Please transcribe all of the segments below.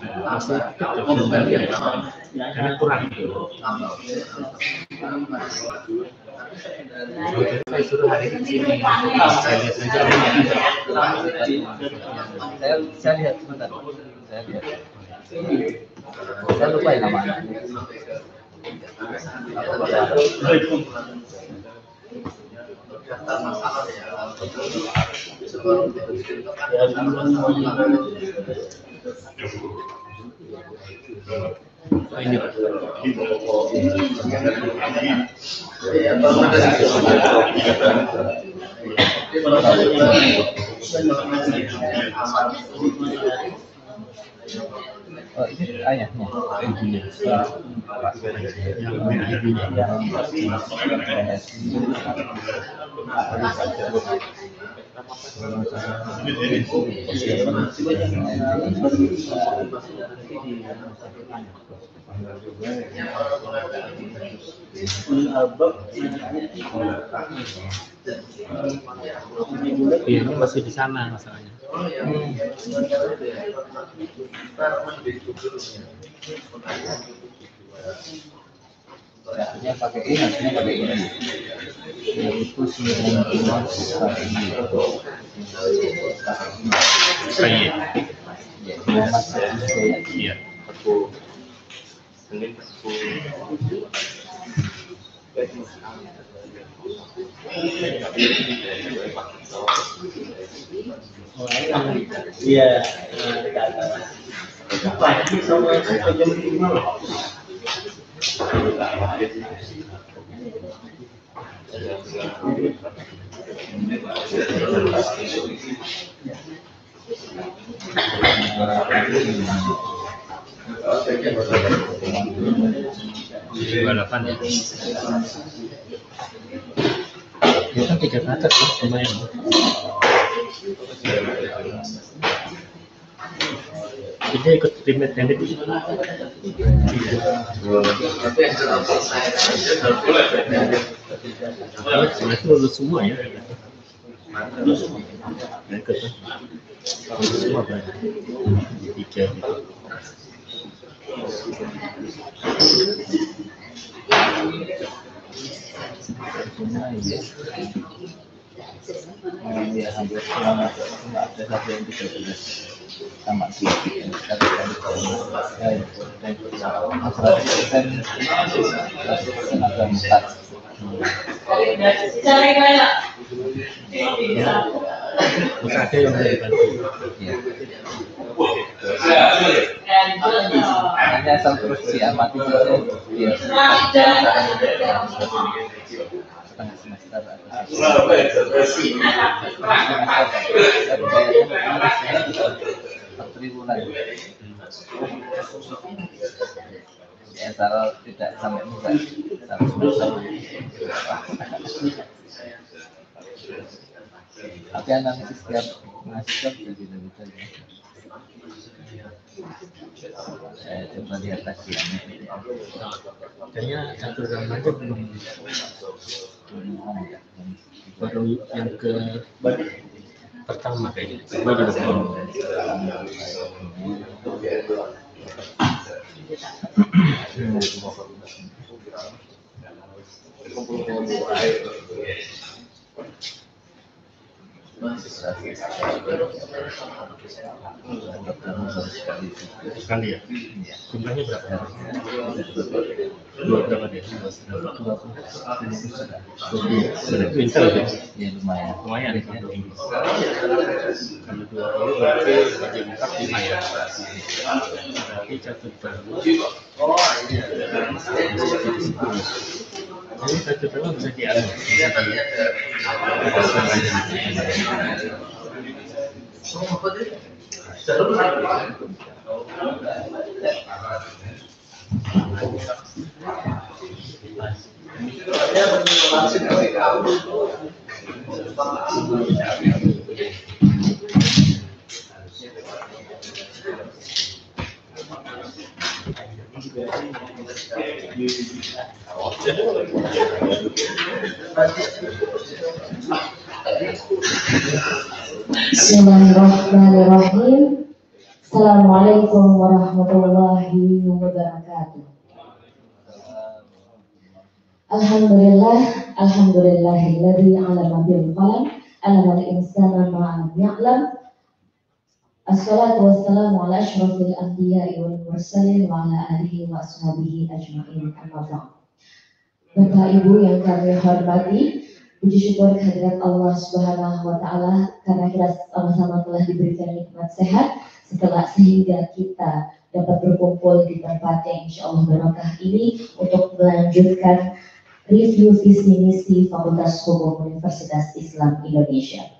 Masih kembali karena kurang. Saya suruh hari ini sini. Saya lihat saja. Saya lihat sebentar. Saya lihat. Saya lupa ya namanya. Ini oh ini ayahnya, ibunya. Yang ibunya. Ini masih di sana masalahnya. Harusnya pakai ini, harusnya pakai ini. Yaitu 90 Saya. Ya, Muhammad Hidayat. Iya. Iya. Balapan ya. Dia kan 3 meter tuh. Lumayan. Dia ikut remote yang itu. Itu lulus semua ya. Lulus semua banyak. 3 gitu. Ya hampir selama nggak ada satu yang 13 sama dia satu kali agak 4. Ada yang dari bantu. Hanya asal terus diamati saja dia setengah semester atau tribulan ya asal tidak sampai muka satu semester. Tapi analisis setiap mahasiswa berbeda-beda ya. Saya coba lihat kajiannya. Kayaknya satu remaja belum baru yang ke pertama kayaknya. Kedua juga belum. Sekali ya? Jumlahnya berapa? Berapa dia? 20. Pintar ya? Ya lumayan. Lumayan kalau Inggris. Kalau 20 berarti bagi 4 5 ya. Berarti catut baru. Jadi catut baru bisa dialih. Bismillahirrahmanirrahim. Assalamualaikum warahmatullahi wabarakatuh. Alhamdulillahilladzi 'alama bil qalam, 'allamal insana ma lam ya'lam. Assalatu wassalamu ala asyrafil anbiya'i wal mursalin wa ala alihi wa ashabihi ajma'in. Amma ba'd. Bapak Ibu yang kami hormati, puji syukur kehadirat Allah Subhanahu wa taala karena kita sama-sama telah diberikan nikmat sehat sehingga kita dapat berkumpul di tempat yang insya Allah barokah ini untuk melanjutkan review visi misi Fakultas Hukum Universitas Islam Indonesia.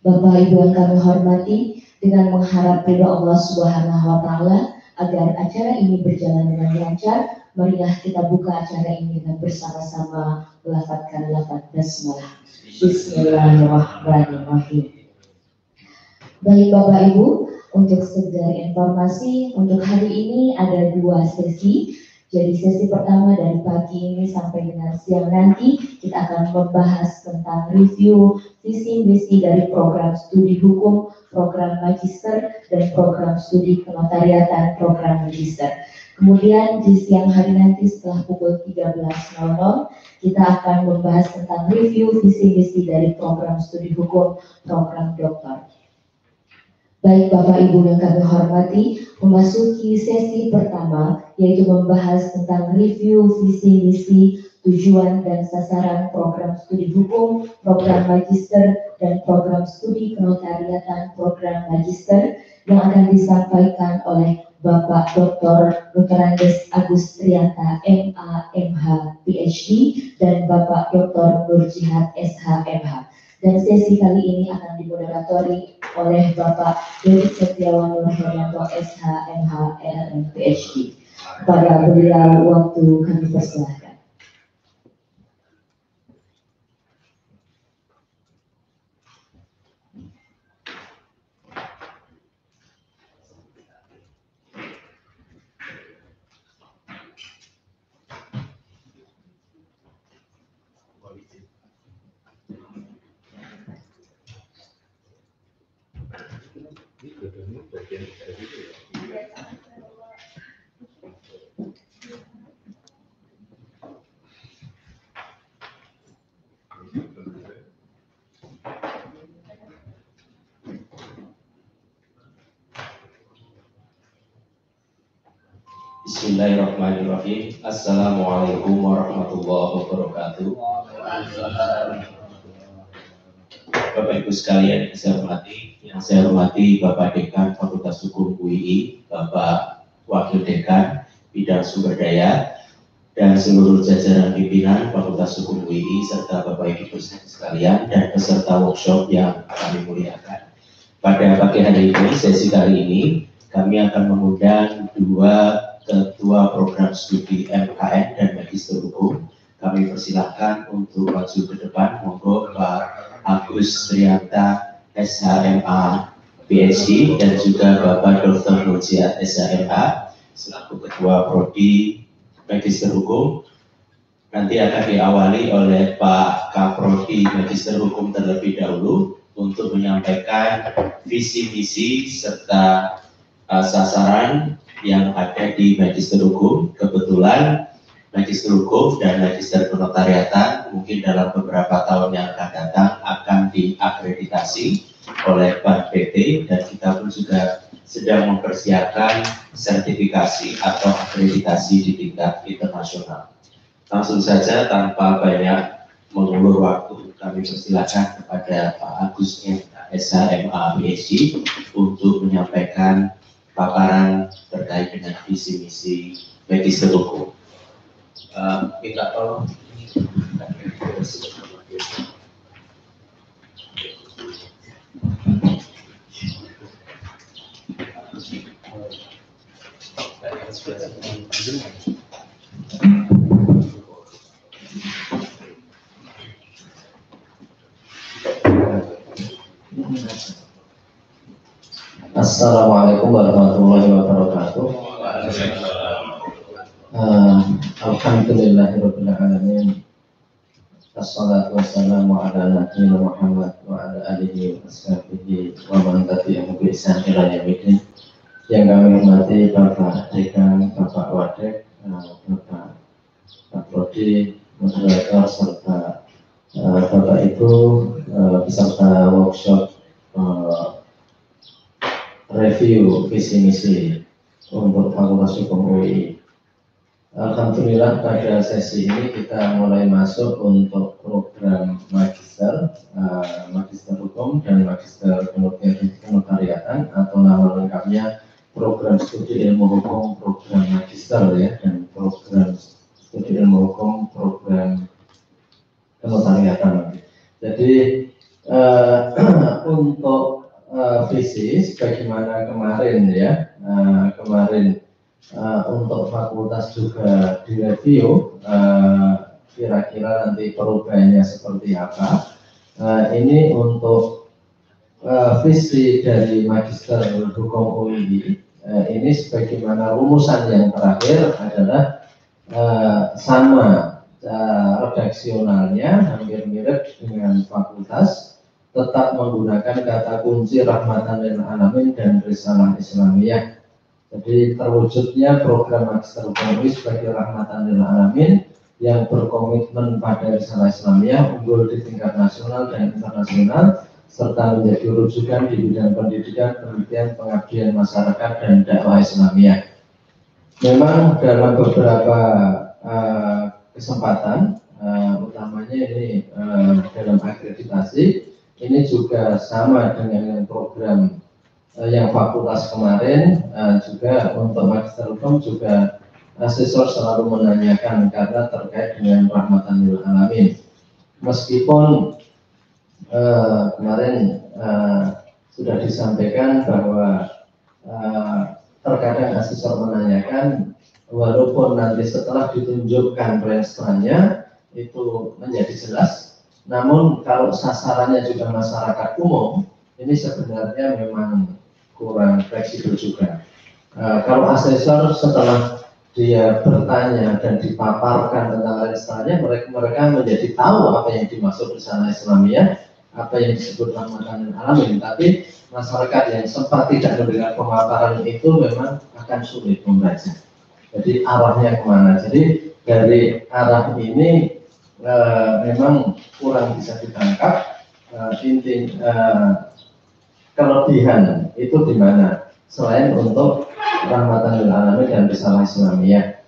Bapak Ibu yang kami hormati, dengan mengharap ridha Allah Subhanahu wa taala agar acara ini berjalan dengan lancar, marilah kita buka acara ini dengan bersama-sama melafadzkan lafaz basmalah. Bismillahirrahmanirrahim. Baik Bapak Ibu, untuk sekedar informasi, untuk hari ini ada 2 sesi. Jadi sesi pertama dari pagi ini sampai dengan siang nanti kita akan membahas tentang review visi misi dari program studi hukum, program magister, dan program studi kenotariatan program magister. Kemudian di siang hari nanti setelah pukul 13.00 kita akan membahas tentang review visi misi dari program studi hukum, program doktor. Baik Bapak Ibu yang kami hormati, memasuki sesi pertama yaitu membahas tentang review visi misi, tujuan dan sasaran program studi hukum, program magister, dan program studi kenotariatan program magister yang akan disampaikan oleh Bapak Dr. Andes Agus Trianta MA MH PhD dan Bapak Dr. Nurjihad SH MH. Dan sesi kali ini akan dimoderatori oleh Bapak Dewi Setiawan Nurherianto SH MH LLM PhD. Kepada beliau waktu kami persilahkan. Bismillahirrahmanirrahim. Assalamualaikum warahmatullahi wabarakatuh. Bapak Ibu sekalian yang saya hormati Bapak Dekan Fakultas Hukum UII, Bapak Wakil Dekan Bidang Sumber Daya, dan seluruh jajaran pimpinan Fakultas Hukum UII serta Bapak Ibu sekalian dan peserta workshop yang kami muliakan. Pada pagi hari ini, sesi kali ini, kami akan mengundang 2 ketua program studi MKN dan Magister Hukum. Kami persilahkan untuk maju ke depan. Monggo Pak Agus Trianta SHMA PhD dan juga Bapak Dr. Nurjihad SHMA selaku Ketua Prodi Magister Hukum. Nanti akan diawali oleh Pak Kaprodi Magister Hukum terlebih dahulu untuk menyampaikan visi misi serta sasaran yang ada di Magister Hukum. Kebetulan Magister Hukum dan Magister Kenotariatan mungkin dalam beberapa tahun yang akan datang akan diakreditasi oleh Bank PT, dan kita pun juga sedang mempersiapkan sertifikasi atau akreditasi di tingkat internasional. Langsung saja tanpa banyak mengulur waktu, kami persilakan kepada Pak Agus SHMA PhD untuk menyampaikan paparan terkait dengan visi misi Magister Hukum. Minta tolong. Assalamualaikum warahmatullahi wabarakatuh. Alhamdulillahirabbil alamin. Wassalatu wassalamu ala nabiyyina Muhammad wa ala alihi wa sahbihi wa man tabi'ahum bi ihsan ila yaumil Yang kami hormati Bapak Dekan, Bapak Wadek, Bapak Prodi, moderator, serta Bapak Ibu peserta workshop review visi misi untuk Fakultas Hukum UI. Alhamdulillah pada sesi ini kita mulai masuk untuk program magister, magister hukum dan magister kenotariatan, atau nama lengkapnya program studi ilmu hukum program magister ya, dan program studi ilmu hukum program kenotariatan. Jadi untuk visi sebagaimana kemarin ya, kemarin untuk fakultas juga direview, kira-kira nanti perubahannya seperti apa. Ini untuk visi dari Magister Hukum UI, ini sebagaimana rumusan yang terakhir adalah sama redaksionalnya, hampir mirip dengan fakultas, tetap menggunakan kata kunci rahmatan lil alamin dan risalah Islamiyah. Jadi terwujudnya program Magister Hukum UI sebagai rahmatan lil alamin yang berkomitmen pada risalah Islamiyah, unggul di tingkat nasional dan internasional, serta menjadi rujukan di bidang pendidikan, penelitian, pengabdian masyarakat dan dakwah Islamiyah. Memang dalam beberapa kesempatan, utamanya ini dalam akreditasi, ini juga sama dengan program yang fakultas kemarin, juga untuk magister hukum juga asesor selalu menanyakan karena terkait dengan rahmatan lil alamin. Meskipun kemarin sudah disampaikan bahwa terkadang asesor menanyakan, walaupun nanti setelah ditunjukkan registranya itu menjadi jelas, namun kalau sasarannya juga masyarakat umum, ini sebenarnya memang kurang fleksibel juga. Kalau asesor setelah dia bertanya dan dipaparkan tentang registranya, mereka menjadi tahu apa yang dimaksud risalah Islamiyah, apa yang disebut rahmatan lil alamin. Tapi masyarakat yang sempat tidak mendengar pemaparan itu memang akan sulit membaca. Jadi arahnya kemana? Jadi dari arah ini memang kurang bisa ditangkap. Inti kelebihan itu di mana? Selain untuk rahmatan lil alamin dan risalah Islamiyah.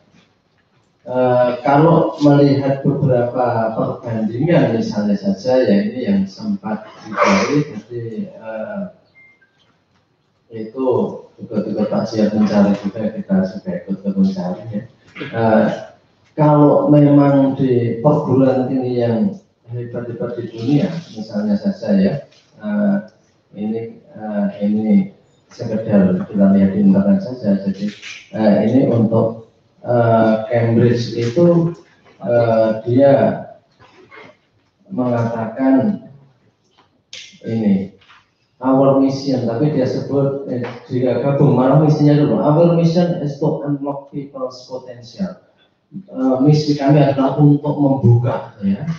Kalau melihat beberapa perbandingan misalnya saja, ya ini yang sempat dicari, jadi itu juga Pak Siap mencari juga, kita juga ikut mencari ya. Kalau memang di perguruan tinggi yang hebat-hebat di dunia, misalnya saja ya, ini sekedar kita lihat di internet saja. Jadi ini untuk Cambridge itu dia mengatakan ini our mission, tapi dia sebut dia gabung malah misinya dulu. Our mission is to unlock people's potential. Misi kami adalah untuk membuka ya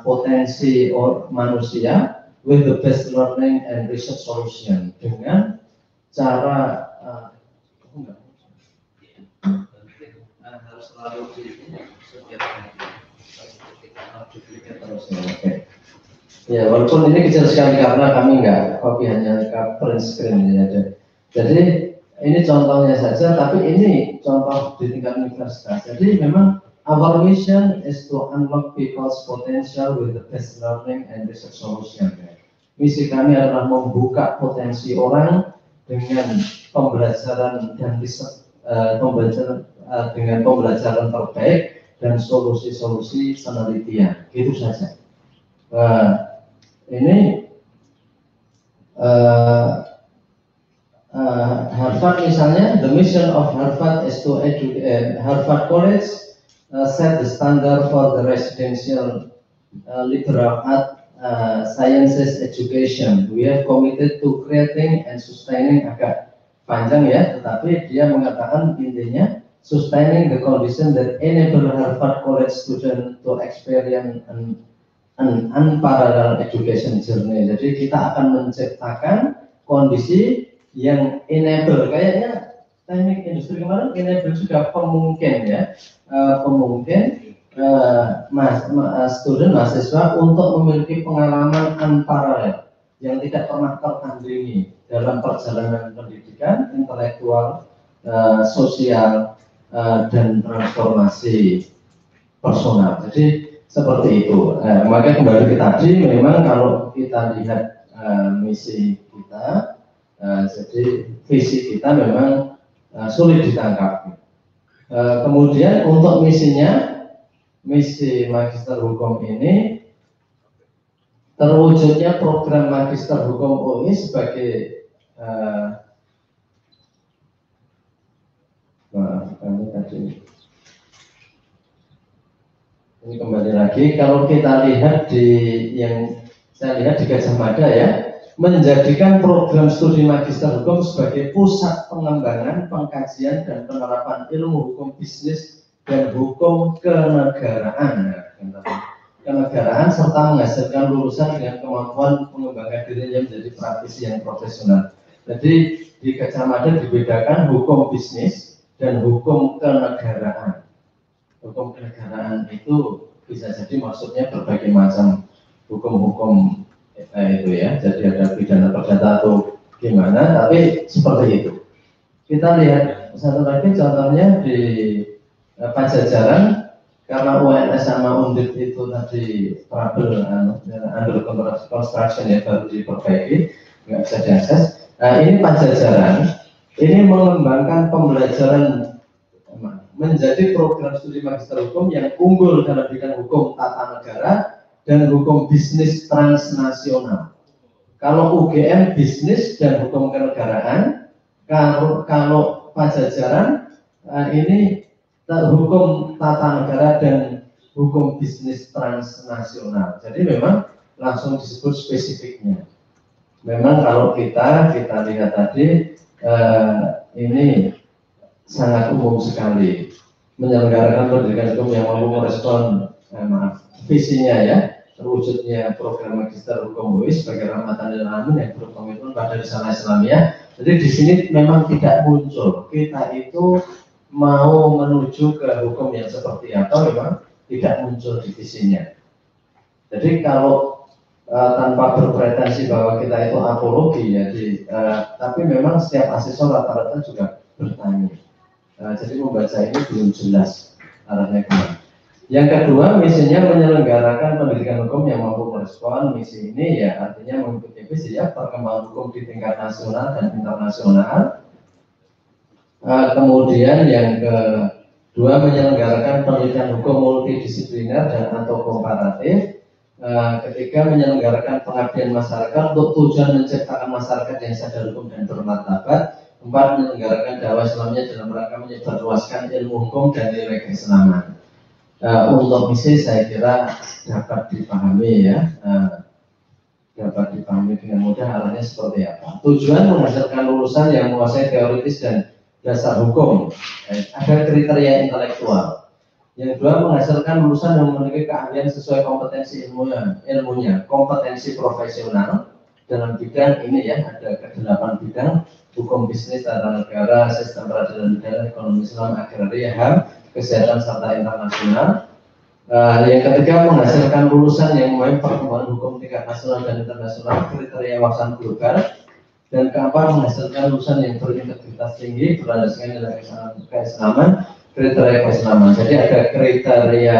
potensi manusia with the best learning and research solution, dengan cara harus selalu ya, walaupun ini kecil sekali karena kami nggak copy, hanya print screen ya. Jadi ini contohnya saja, tapi ini contoh di tingkat universitas. Jadi memang our mission is to unlock people's potential with the best learning and research solution. Misi kami adalah membuka potensi orang dengan pembelajaran dan riset, dengan pembelajaran terbaik dan solusi-solusi penelitian. Itu saja. Ini Harvard misalnya, the mission of Harvard is to educate. Harvard College set the standard for the residential liberal arts sciences education. We are committed to creating and sustaining, agak panjang ya, tetapi dia mengatakan intinya sustaining the condition that enable Harvard College student to experience an unparalleled education journey. Jadi kita akan menciptakan kondisi yang enable, kayaknya teknik industri kemarin enable juga pemungkin ya, pemungkin student mahasiswa untuk memiliki pengalaman unparalleled yang tidak pernah tertandingi dalam perjalanan pendidikan, intelektual, sosial, dan transformasi personal. Jadi seperti itu. Maka kembali ke tadi, memang kalau kita lihat misi kita, jadi visi kita memang sulit ditangkap. Kemudian untuk misinya, misi Magister Hukum ini terwujudnya program Magister Hukum UI sebagai ini kembali lagi, kalau kita lihat di yang saya lihat di Gajah Mada ya, menjadikan program studi Magister Hukum sebagai pusat pengembangan, pengkajian dan penerapan ilmu hukum bisnis dan hukum kenegaraan. Kenegaraan serta menghasilkan lulusan dengan kemampuan mengembangkan dirinya menjadi praktisi yang profesional. Jadi di Gajah Mada dibedakan hukum bisnis dan hukum kenegaraan. Hukum kenegaraan itu bisa jadi maksudnya berbagai macam hukum-hukum itu ya. Jadi ada pidana perdata atau gimana, tapi seperti itu. Kita lihat satu lagi contohnya di Pajajaran. Karena UNS sama Undip itu tadi trouble under construction ya, baru diperbaiki, nggak bisa diakses. Nah ini Pajajaran, ini mengembangkan pembelajaran menjadi program studi Magister Hukum yang unggul dalam bidang hukum tata negara dan hukum bisnis transnasional. Kalau UGM bisnis dan hukum kenegaraan, kalau Pajajaran ini hukum tata negara dan hukum bisnis transnasional. Jadi memang langsung disebut spesifiknya. Memang kalau kita lihat tadi ini sangat umum sekali, menyelenggarakan pendidikan hukum yang mampu merespon visinya ya, terwujudnya program Magister Hukum UI sebagai rahmatan lil alamin yang berkomitmen pada risalah Islamiyah. Jadi di sini memang tidak muncul kita itu mau menuju ke hukum yang seperti apa, memang tidak muncul di visinya. Jadi kalau tanpa berpretensi bahwa kita itu apologi ya, tapi memang setiap asesor rata-rata juga bertanya. Jadi membaca ini belum jelas arahnya kemana. Yang kedua, misinya menyelenggarakan pendidikan hukum yang mampu merespon. Misi ini ya artinya mengikuti visi ya, perkembangan hukum di tingkat nasional dan internasional. Kemudian yang kedua, menyelenggarakan penelitian hukum multidisipliner dan atau komparatif. Ketiga, menyelenggarakan pengabdian masyarakat untuk tujuan menciptakan masyarakat yang sadar hukum dan bermartabat. 4, menyelenggarakan dakwah Islamiyah dalam rangka menyebarluaskan ilmu hukum dan nilai keislaman. Untuk misi saya kira dapat dipahami ya, dapat dipahami dengan mudah arahnya seperti apa. Tujuan menghasilkan lulusan yang menguasai teoritis dan dasar hukum, ada kriteria intelektual. Yang kedua, menghasilkan lulusan yang memiliki keahlian sesuai kompetensi ilmunya, kompetensi profesional dalam bidang ini ya, ada ke-8 bidang: hukum bisnis, tata negara, sistem peradilan pidana, ekonomi Islam, agraria, HAM, kesehatan serta internasional. Yang ketiga, menghasilkan lulusan yang memiliki perkembangan hukum tingkat nasional dan internasional, kriteria wawasan global. Dan keempat, menghasilkan lulusan yang berintegritas tinggi, berlandaskan nilai keislaman, kriteria keislaman. Jadi ada kriteria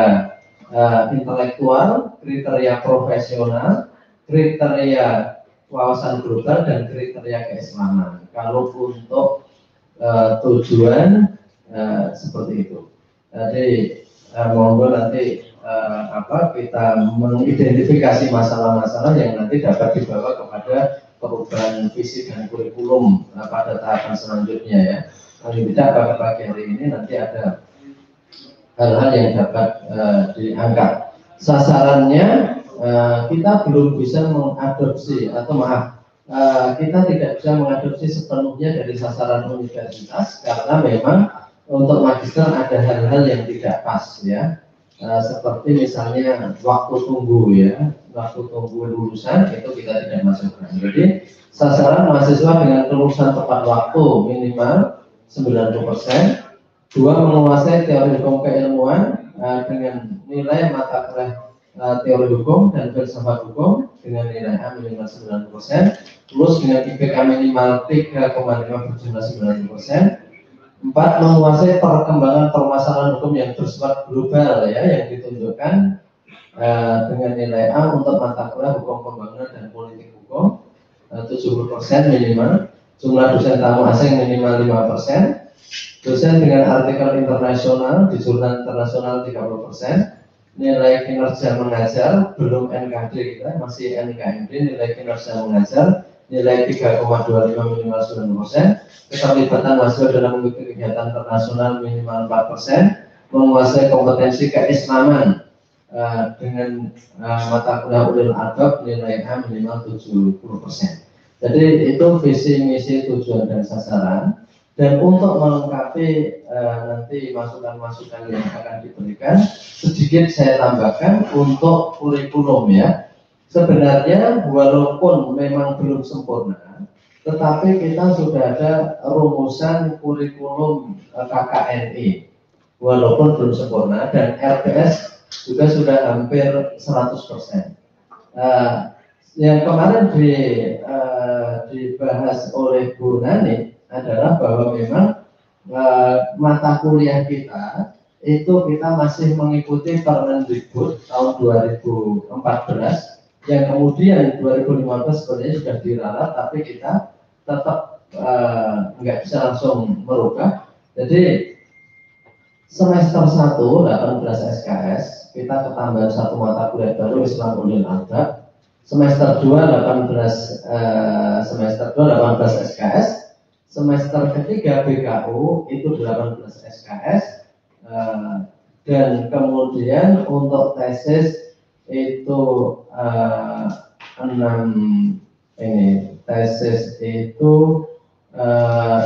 intelektual, kriteria profesional, kriteria wawasan global, dan kriteria keislaman. Kalau untuk tujuan seperti itu. Jadi monggo nanti kita mengidentifikasi masalah-masalah yang nanti dapat dibawa kepada perubahan visi dan kurikulum pada tahapan selanjutnya ya. Paling tidak pada pagi hari ini nanti ada hal-hal yang dapat diangkat. Sasarannya kita belum bisa mengadopsi atau kita tidak bisa mengadopsi sepenuhnya dari sasaran universitas karena memang untuk magister ada hal-hal yang tidak pas ya. Seperti misalnya waktu tunggu ya, waktu tunggu lulusan itu kita tidak masukkan. Jadi sasaran mahasiswa dengan kelulusan tepat waktu minimal 90%. 2. Menguasai teori hukum keilmuan dengan nilai mata kuliah teori hukum dan filsafat hukum dengan nilai A minimal 90%. Lulus dengan IPK minimal 3,5 berjumlah 90%. 4. Menguasai perkembangan permasalahan hukum yang bersifat global ya, yang ditunjukkan dengan nilai A untuk mata kuliah hukum pembangunan dan politik hukum 70% minimal. Jumlah dosen tamu asing minimal 5%. Dosen dengan artikel internasional di jurnal internasional 30%. Nilai kinerja mengajar belum NKD kita, masih NKMD. Nilai kinerja mengajar nilai 3,25 minimal 9%. Keterlibatan mahasiswa dalam mengikuti kegiatan internasional minimal 4%. Menguasai kompetensi keislaman dengan mata kuliah ulil adab nilai A minimal 70%. Jadi itu visi misi tujuan dan sasaran. Dan untuk melengkapi nanti masukan-masukan yang akan diberikan, sedikit saya tambahkan untuk kurikulum ya. Sebenarnya walaupun memang belum sempurna, tetapi kita sudah ada rumusan kurikulum KKNI. Walaupun belum sempurna dan RPS juga sudah hampir 100%. Yang kemarin dibahas oleh Bu Nani adalah bahwa memang mata kuliah kita itu kita masih mengikuti Permendikbud tahun 2014 yang kemudian 2015 sebenarnya sudah diralat, tapi kita tetap nggak bisa langsung merubah. Jadi semester 1 18 SKS kita ketambahan satu mata kuliah baru Islam ulil adab. Semester 2 18 SKS. Semester ketiga BKU itu 18 SKS dan kemudian untuk tesis itu 6 ini tesis itu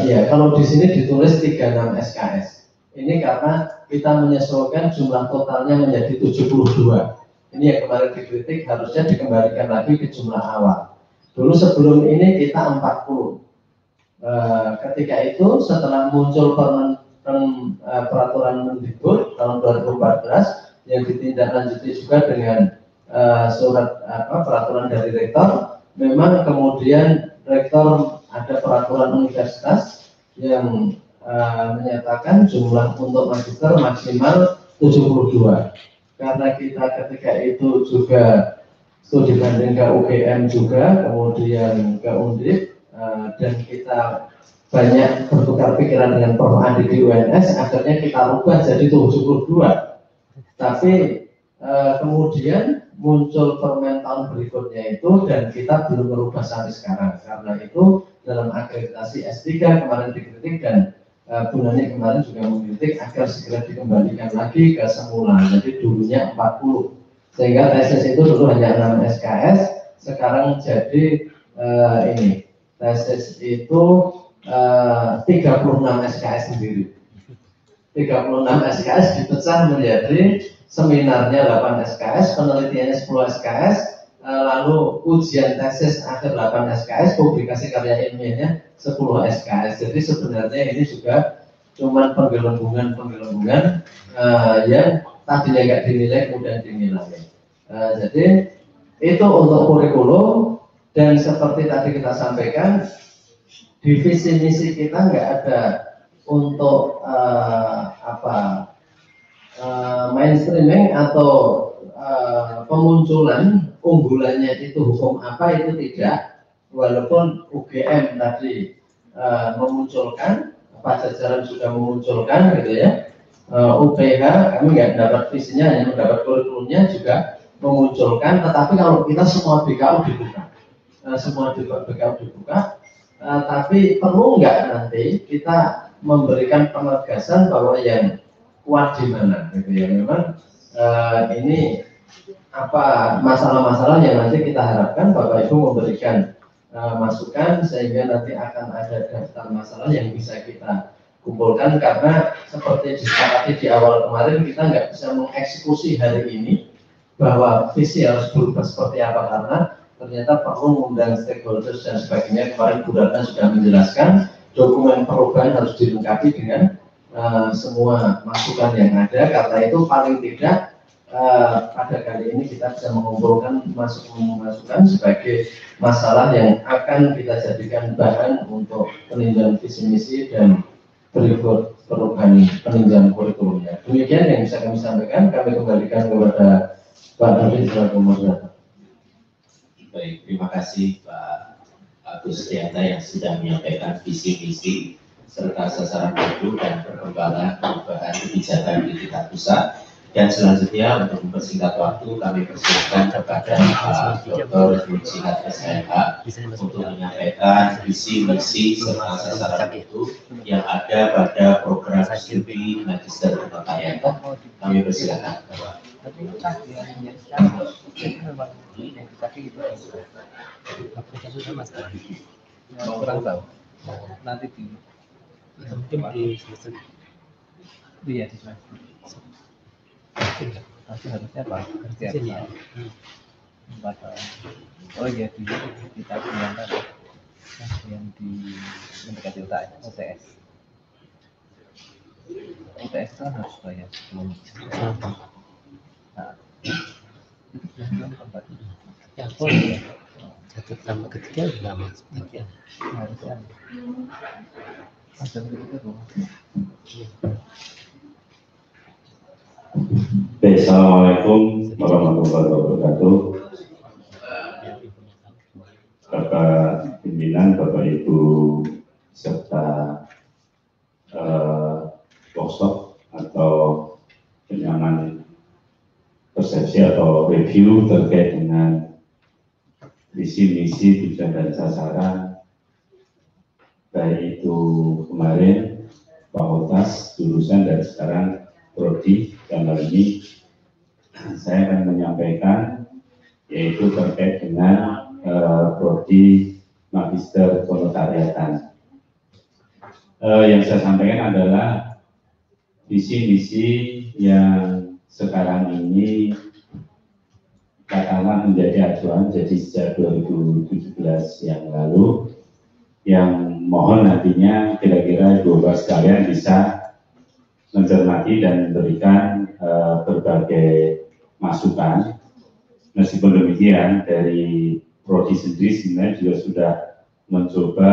ya kalau di sini ditulis 36 SKS. Ini karena kita menyesuaikan jumlah totalnya menjadi 72. Ini yang kemarin dikritik harusnya dikembalikan lagi ke jumlah awal. Dulu sebelum ini kita 40. Ketika itu setelah muncul peraturan Mendikbud tahun 2014 yang ditindaklanjuti juga dengan surat peraturan dari rektor, memang kemudian rektor ada peraturan universitas yang menyatakan jumlah untuk magister maksimal 72. Karena kita ketika itu juga studi banding ke UGM juga, kemudian ke Undip, dan kita banyak bertukar pikiran dengan Prof. Andi di UNS, akhirnya kita rubah jadi 72. Tapi kemudian muncul permen tahun berikutnya itu dan kita belum merubah sampai sekarang. Karena itu dalam akreditasi S3 kemarin dikritik dan Bu Nani kemarin juga mengkritik agar segera dikembalikan lagi ke semula. Jadi dulunya 40. Sehingga tesis itu dulu hanya 6 SKS, sekarang jadi ini tesis itu 36 SKS sendiri. 36 SKS dipecah menjadi seminarnya 8 SKS, penelitiannya 10 SKS, lalu ujian tesis akhir 8 SKS, publikasi karya ilmiahnya 10 SKS. Jadi sebenarnya ini juga cuma penggelembungan yang tadinya nggak dinilai kemudian dinilai. Jadi itu untuk kurikulum. Dan seperti tadi kita sampaikan, divisi misi kita nggak ada untuk mainstreaming atau pemunculan unggulannya itu hukum apa itu tidak. Walaupun UGM tadi memunculkan, Pajajaran juga memunculkan gitu ya. UPH kami nggak dapat visinya, hanya mendapat kurikulumnya juga memunculkan. Tetapi kalau kita semua BKU dibuka. Tapi perlu nggak nanti kita memberikan penegasan bahwa yang kuat di mana gitu ya. Memang ini masalah-masalah yang nanti kita harapkan Bapak Ibu memberikan masukan sehingga nanti akan ada daftar masalah yang bisa kita kumpulkan, karena seperti disepakati di awal kemarin kita nggak bisa mengeksekusi hari ini bahwa visi harus berubah seperti apa, karena ternyata perlu mengundang stakeholders dan sebagainya. Kemarin Bu Ratna sudah menjelaskan dokumen perubahan harus dilengkapi dengan semua masukan yang ada. Karena itu paling tidak pada kali ini kita bisa mengumpulkan masukan sebagai masalah yang akan kita jadikan bahan untuk peninjauan visi misi dan berikut perubahan peninjauan kurikulumnya. Demikian yang bisa kami sampaikan. Kami kembalikan kepada Pak Nurdin selaku moderator. Baik, terima kasih Pak Agus Setianta yang sudah menyampaikan visi misi serta sasaran baru dan perkembangan perubahan kebijakan di tingkat pusat. Dan selanjutnya untuk mempersingkat waktu kami persilakan kepada Pak Dr. Mujihad SMH untuk menyampaikan visi misi serta sasaran itu yang ada pada program studi Magister Penotarian. Kami persilakan. Kurang tahu. Nanti di mungkin di semester. Iya di semester. Nanti harusnya Pak kerja ya. Oh iya di kita yang di mendekati UTS. UTS kan harus bayar sebelum. Nah, itu belum tempat. Ya, satu tambah ketiga lama sebenarnya. Harusnya. Ada begitu. Assalamualaikum warahmatullahi wabarakatuh. Bapak pimpinan, Bapak Ibu serta workshop atau penyamaan persepsi atau review terkait dengan visi misi tujuan dan sasaran, baik itu kemarin fakultas, jurusan dan sekarang prodi. Dan hal ini saya akan menyampaikan yaitu terkait dengan prodi Magister Penotariatan. Yang saya sampaikan adalah visi misi yang sekarang ini katakanlah menjadi acuan, jadi sejak 2017 yang lalu, yang mohon nantinya kira-kira 12 sekalian bisa mencermati dan memberikan berbagai masukan. Meskipun demikian, dari prodi sendiri sebenarnya juga sudah mencoba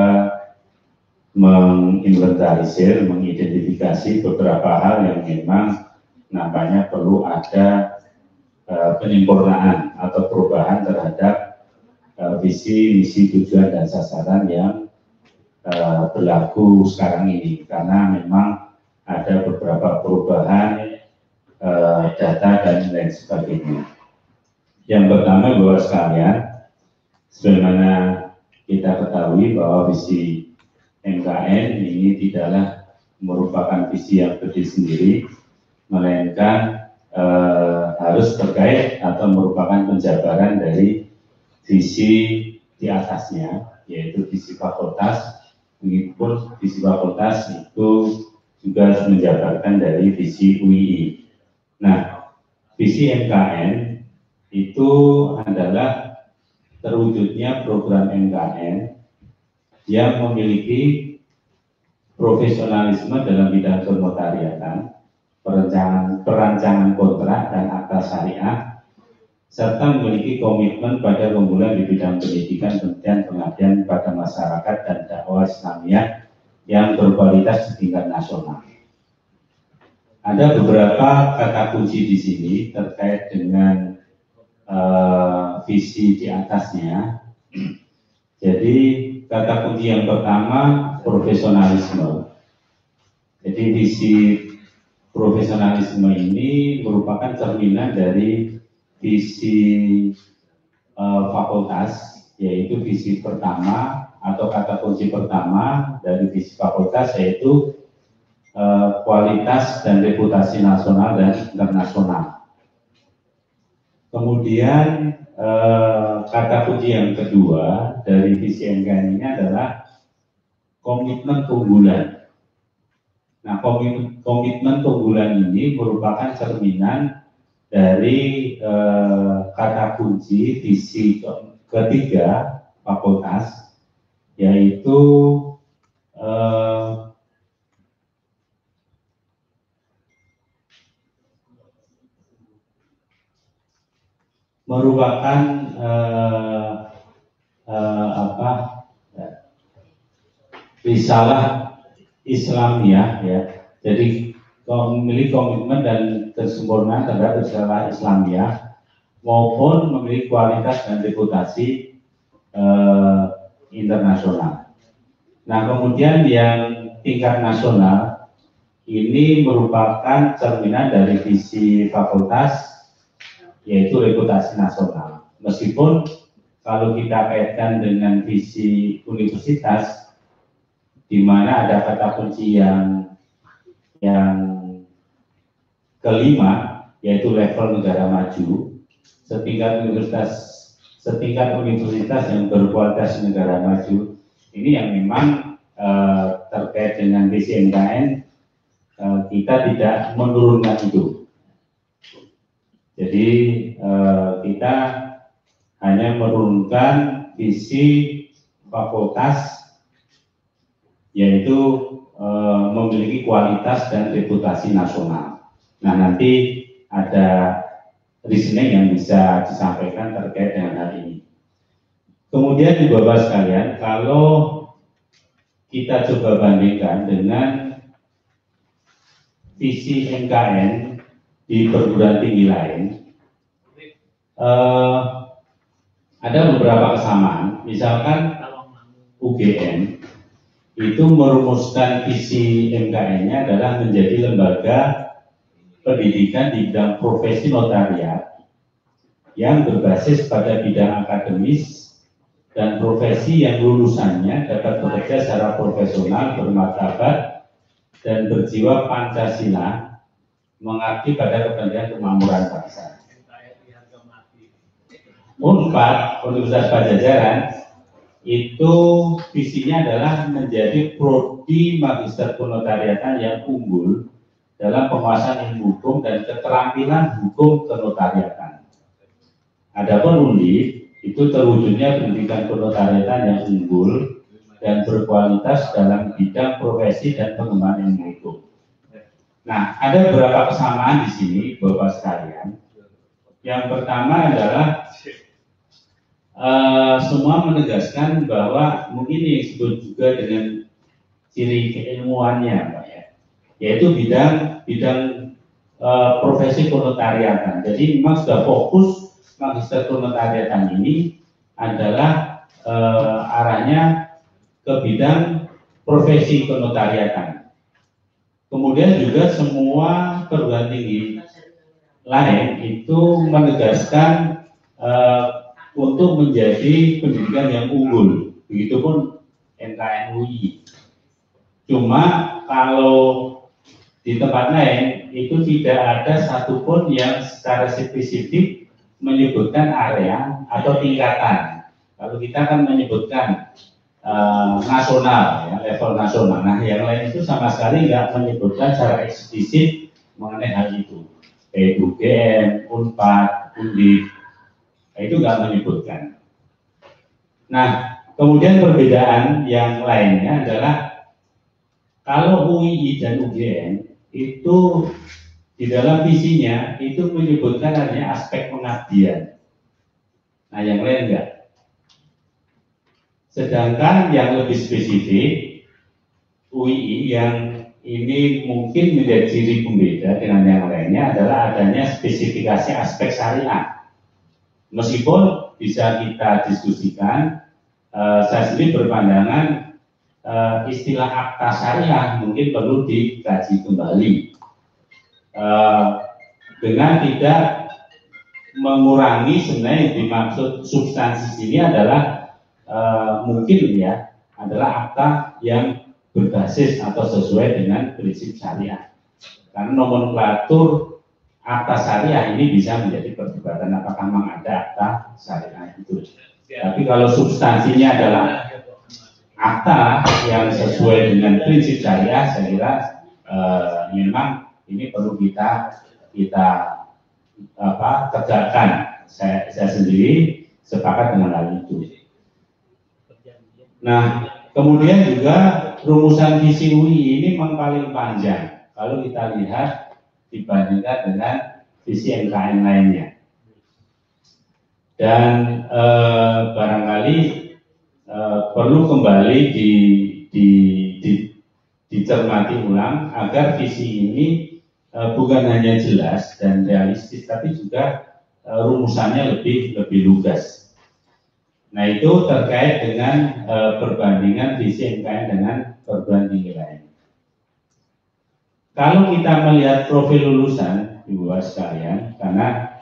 menginventarisir, mengidentifikasi beberapa hal yang memang nampaknya perlu ada penyempurnaan atau perubahan terhadap visi, misi, tujuan dan sasaran yang berlaku sekarang ini, karena memang ada beberapa perubahan data dan lain sebagainya. Yang pertama, Bapak sekalian, sebagaimana kita ketahui bahwa visi MKN ini tidaklah merupakan visi yang berdiri sendiri, melainkan harus terkait atau merupakan penjabaran dari visi di atasnya, yaitu visi fakultas. Meskipun visi fakultas itu juga harus menjabarkan dari visi UII. Nah, visi MKN itu adalah terwujudnya program MKN yang memiliki profesionalisme dalam bidang penotariatan, perancangan kontrak dan akta syariah, serta memiliki komitmen pada keunggulan di bidang pendidikan, penelitian, pengabdian pada masyarakat dan dakwah Islamiyah yang berkualitas di tingkat nasional. Ada beberapa kata kunci di sini terkait dengan visi di atasnya. Jadi kata kunci yang pertama profesionalisme. Jadi visi profesionalisme ini merupakan cerminan dari visi fakultas, yaitu visi pertama atau kata kunci pertama dari visi fakultas yaitu kualitas dan reputasi nasional dan internasional. Kemudian kata kunci yang kedua dari visi MKN ini adalah komitmen keunggulan. Nah, komitmen keunggulan ini merupakan cerminan dari kata kunci visi ketiga fakultas, yaitu merupakan risalah Islamiyah, ya. Jadi memiliki komitmen dan kesempurnaan terhadap risalah Islamiyah maupun memiliki kualitas dan reputasi internasional. Nah, kemudian yang tingkat nasional ini merupakan cerminan dari visi fakultas, yaitu reputasi nasional. Meskipun kalau kita kaitkan dengan visi universitas, di mana ada kata kunci yang kelima, yaitu level negara maju, setingkat universitas yang berkualitas negara maju, ini yang memang terkait dengan visi MKN, kita tidak menurunkan itu. Jadi kita hanya menurunkan visi fakultas, yaitu memiliki kualitas dan reputasi nasional. Nah, nanti ada reasoning yang bisa disampaikan terkait dengan hal ini. Kemudian di Bapak sekalian, kalau kita coba bandingkan dengan visi MKN di perguruan tinggi lain, ada beberapa kesamaan. Misalkan UGM itu merumuskan visi MKN-nya adalah menjadi lembaga pendidikan di bidang profesi notariat yang berbasis pada bidang akademis dan profesi yang lulusannya dapat bekerja secara profesional, bermartabat, dan berjiwa Pancasila, mengabdi pada kepentingan kemakmuran bangsa. Unpad, Universitas Pajajaran, itu visinya adalah menjadi prodi magister penotariatan yang unggul dalam penguasaan ilmu hukum dan keterampilan hukum kenotariatan. Adapun Undip itu terwujudnya pendidikan penotariatan yang unggul dan berkualitas dalam bidang profesi dan pengembangan ilmu hukum. Nah, ada beberapa kesamaan di sini, Bapak sekalian. Yang pertama adalah semua menegaskan bahwa mungkin yang disebut juga dengan ciri keilmuannya, Pak, ya, yaitu bidang profesi penotariatan. Jadi memang sudah fokus magister penotariatan ini adalah arahnya ke bidang profesi penotariatan. Kemudian juga semua perguruan tinggi lain itu menegaskan untuk menjadi pendidikan yang unggul, begitupun MKN UI. Cuma kalau di tempat lain itu tidak ada satupun yang secara spesifik menyebutkan area atau tingkatan. Kalau kita kan menyebutkan nasional, ya, level nasional. Nah, yang lain itu sama sekali nggak menyebutkan secara eksplisit mengenai hal itu. Kayak UGM, Unpad, Undip, itu nggak menyebutkan. Nah, kemudian perbedaan yang lainnya adalah kalau UII dan UGM itu di dalam visinya itu menyebutkan adanya aspek pengabdian. Nah, yang lain enggak. Sedangkan yang lebih spesifik, UII yang ini mungkin menjadi ciri pembeda dengan yang lainnya adalah adanya spesifikasi aspek syariah. Meskipun bisa kita diskusikan, saya sendiri berpandangan istilah akta syariah mungkin perlu dikaji kembali dengan tidak mengurangi. Sebenarnya yang dimaksud substansi sini adalah mungkin ya adalah akta yang berbasis atau sesuai dengan prinsip syariah. Karena nomenklatur akta syariah ini bisa menjadi perdebatan apakah memang ada akta syariah itu. Tapi kalau substansinya adalah akta yang sesuai dengan prinsip syariah, saya kira memang ini perlu kita tegakkan. Saya sendiri sepakat dengan hal itu. Nah, kemudian juga rumusan visi UI ini memang paling panjang kalau kita lihat dibandingkan dengan visi MKN lainnya. Dan barangkali perlu kembali dicermati ulang agar visi ini bukan hanya jelas dan realistis, tapi juga rumusannya lebih lugas. Nah, itu terkait dengan perbandingan visi MKN dengan perguruan tinggi lain. Kalau kita melihat profil lulusan, Ibu sekalian, karena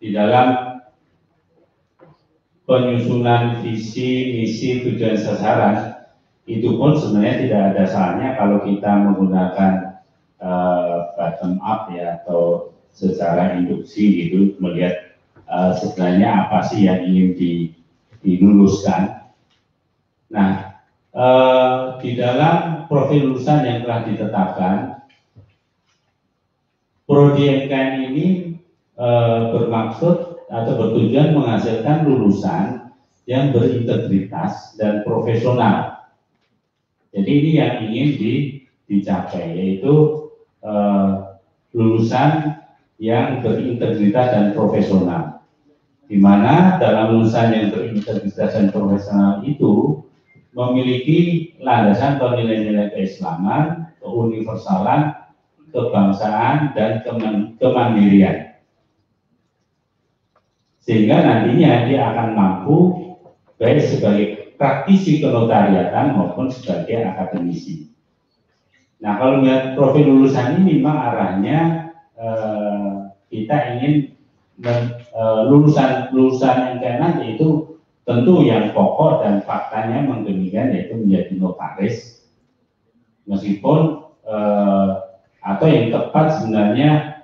di dalam penyusunan visi, misi, tujuan, sasaran, itu pun sebenarnya tidak ada salahnya kalau kita menggunakan bottom up ya, atau secara induksi gitu, melihat sebenarnya apa sih yang ingin diluluskan. Nah, di dalam profil lulusan yang telah ditetapkan, prodi MKN ini bermaksud atau bertujuan menghasilkan lulusan yang berintegritas dan profesional. Jadi ini yang ingin dicapai, yaitu lulusan yang berintegritas dan profesional, di mana dalam lulusan yang berintegritas dan profesional itu memiliki landasan atau nilai-nilai keislaman, keuniversalan, kebangsaan, dan kemandirian, sehingga nantinya dia akan mampu baik sebagai praktisi kenotariatan maupun sebagai akademisi. Nah, kalau melihat profil lulusan ini memang arahnya kita ingin lulusan MKN nanti itu tentu yang pokok dan faktanya mengdemikian, yaitu menjadi notaris, meskipun atau yang tepat sebenarnya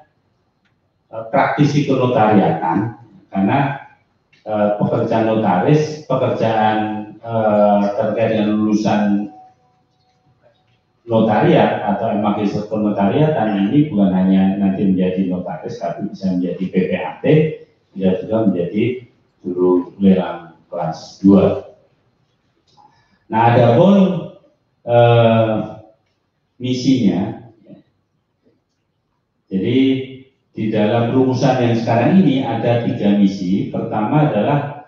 praktisi kenotariatan, karena pekerjaan notaris, pekerjaan terkait dengan lulusan notariat atau magister kenotariatan ini bukan hanya nanti menjadi notaris, tapi bisa menjadi PPAT, bisa juga menjadi juru lelang kelas 2. Nah, adapun misinya, jadi di dalam rumusan yang sekarang ini ada 3 misi. Pertama adalah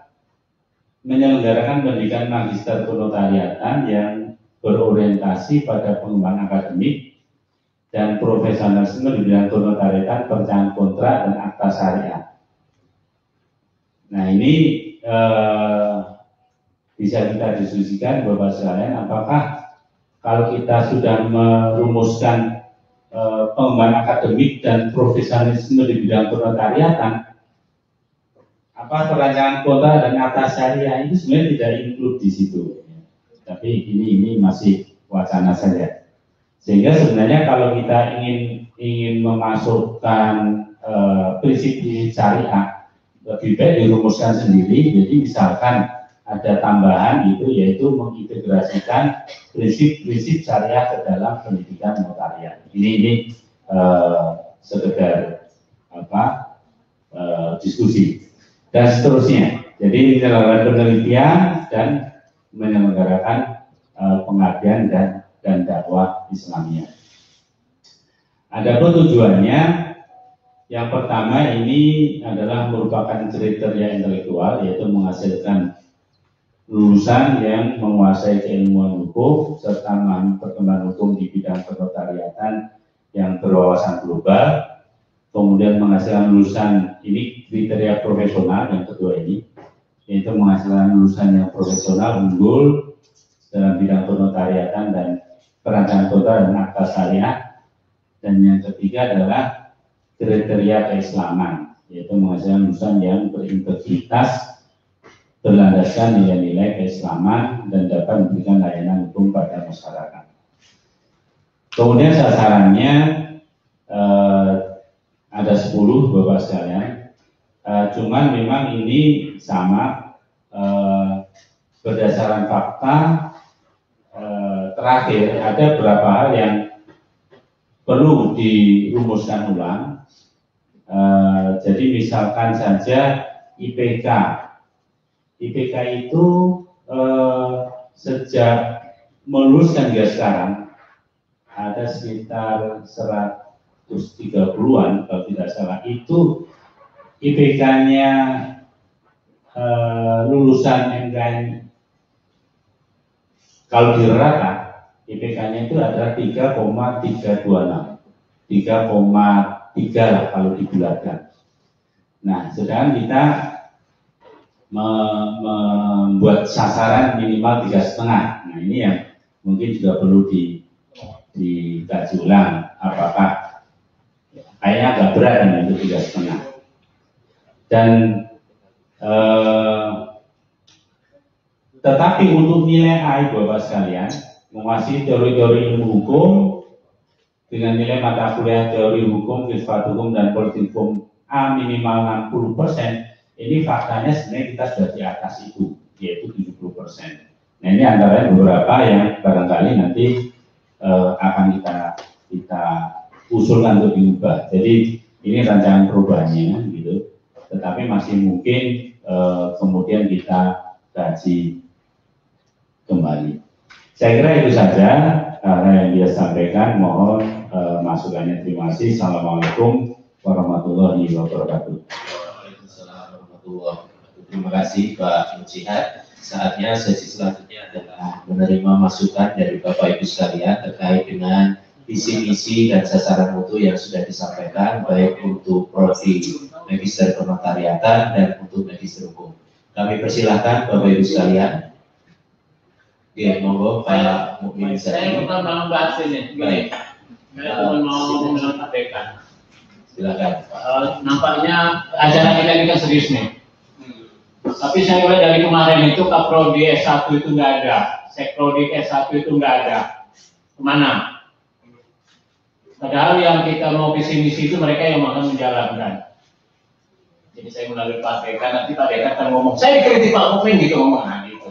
menyelenggarakan pendidikan magister kenotariatan yang berorientasi pada pengembangan akademik dan profesionalisme di bidang kenotariatan, perencanaan kontrak, dan akta syariah. Nah, ini bisa kita diskusikan Bapak sekalian, apakah kalau kita sudah merumuskan pengembangan akademik dan profesionalisme di bidang kenotariatan, apa perencanaan kontrak dan akta syariah itu sebenarnya tidak include di situ. Tapi ini masih wacana saja. Sehingga sebenarnya kalau kita ingin memasukkan prinsip-prinsip syariah, lebih baik dirumuskan sendiri. Jadi misalkan ada tambahan itu, yaitu mengintegrasikan prinsip-prinsip syariah ke dalam pendidikan notariat. Ini sekedar diskusi dan seterusnya. Jadi menyelenggarakan penelitian dan menyelenggarakan pengabdian dan dakwah Islamiyah. Adapun tujuannya, yang pertama ini adalah merupakan kriteria intelektual, yaitu menghasilkan lulusan yang menguasai keilmuan hukum serta memahami perkembangan hukum di bidang kenotariatan yang berwawasan global. Kemudian menghasilkan lulusan, ini kriteria profesional yang kedua ini, yaitu menghasilkan lulusan yang profesional unggul dalam bidang kenotariatan dan perencanaan kontrak dan akta syariah. Dan yang ketiga adalah kriteria keislaman, yaitu menghasilkan lulusan yang berintegritas, berlandaskan nilai-nilai keislaman, dan dapat memberikan layanan hukum pada masyarakat. Kemudian sasarannya ada 10 Bapak sekalian. Cuman memang ini sama berdasarkan fakta. Terakhir ada beberapa hal yang perlu dirumuskan ulang. Jadi misalkan saja IPK. IPK itu sejak meluluskan hingga sekarang ada sekitar 130-an kalau tidak salah, itu IPK-nya lulusan MKN kalau di rata IPK-nya itu adalah 3,326, 3,3 lah kalau dibulatkan. Nah, sedangkan kita membuat sasaran minimal 3,5. Nah, ini yang mungkin juga perlu dikaji ulang, apakah kayaknya agak berat untuk 3,5. Dan tetapi untuk nilai A, Bapak sekalian, menguasai teori-teori ilmu hukum dengan nilai mata kuliah teori hukum, filsafat hukum, dan politik hukum A minimal 60%, ini faktanya sebenarnya kita sudah di atas itu, yaitu 70%. Nah, ini antara beberapa yang barangkali nanti akan kita usulkan untuk diubah. Jadi ini rancangan perubahannya gitu, tetapi masih mungkin kemudian kita kaji kembali. Saya kira itu saja karena yang dia sampaikan. Mohon masukannya. Terima kasih. Assalamualaikum warahmatullahi wabarakatuh. Waalaikumsalam warahmatullahi wabarakatuh. Terima kasih Pak Mujihad. Saatnya sesi selanjutnya adalah menerima masukan dari Bapak Ibu sekalian terkait dengan visi misi dan sasaran mutu yang sudah disampaikan, baik untuk prodi Magister Penotariatan dan untuk Magister Hukum. Kami persilahkan Bapak Ibu sekalian. Oke, monggo Pak Mukmin. Saya bukan mau bahas ini. Gini, saya cuma mau menyampaikan. Silakan. Nampaknya acara kita ini kan serius nih. Tapi saya lihat dari kemarin itu Kaprodi S1 itu nggak ada, Sekprodi S1 itu nggak ada. Kemana? Padahal yang kita mau visi misi itu mereka yang akan menjalankan. Jadi saya melalui Pak Dekan, nanti Pak Dekan akan ngomong, saya dikritik Pak Mukmin gitu ngomong, nah gitu.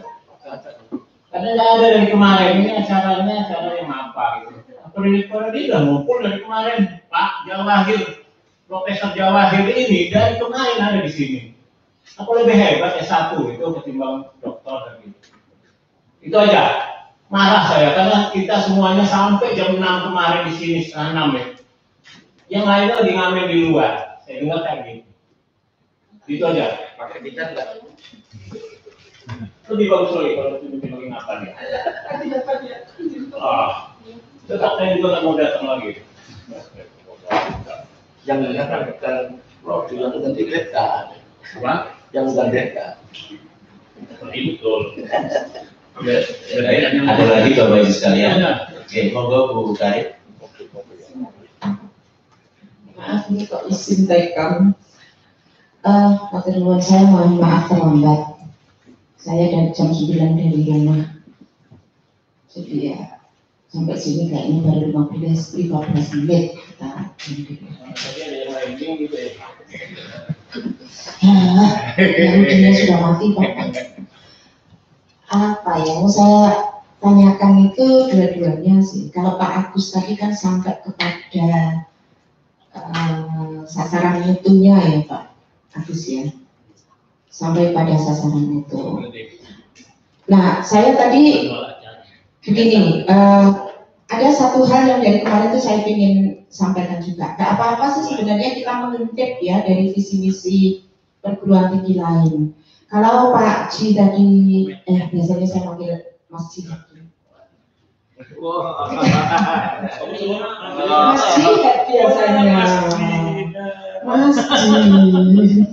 Karena nggak ada dari kemarin, ini acaranya acara yang apa gitu. Periode udah ngumpul dari kemarin, Pak Jawahir, Profesor Jawahir ini dari kemarin ada di sini. Aku lebih hebat S1 itu ketimbang dokter dan gitu. Itu aja. Marah saya karena kita semuanya sampai jam 6 kemarin di sini, setengah 6 ya. Yang lainnya lagi ngamen di luar. Saya dengar kayak gitu. Itu aja. Pakai tiket enggak? Lebih bagus lagi kalau tunjukin apa nih. Tetap saya juga nggak mau datang lagi. Yang menyampaikan prodi yang ganti kereta. Apa? Yang ganti. Betul. Ada lagi Bapak Ibu sekalian. Oke, monggo Bu Karin. Maaf ini kok izin tekam. Matur saya mohon maaf terlambat. Saya dari jam 9 dari rumah. Jadi ya sampai sini kayaknya baru 15 menit kita. Tadi ada yang lain gitu ya. Yang sudah mati Pak. Apa yang saya tanyakan itu dua-duanya sih. Kalau Pak Agus tadi kan sampai kepada sasaran mutunya ya Pak Agus ya, sampai pada sasaran itu. Nah saya tadi begini, ada satu hal yang dari kemarin itu saya ingin sampaikan juga. Tidak apa-apa sih sebenarnya kita mengintip ya dari visi misi perguruan tinggi lain. Kalau Pak Ji tadi, biasanya saya manggil Mas Ji. Mas Ji biasanya. Mas Ji.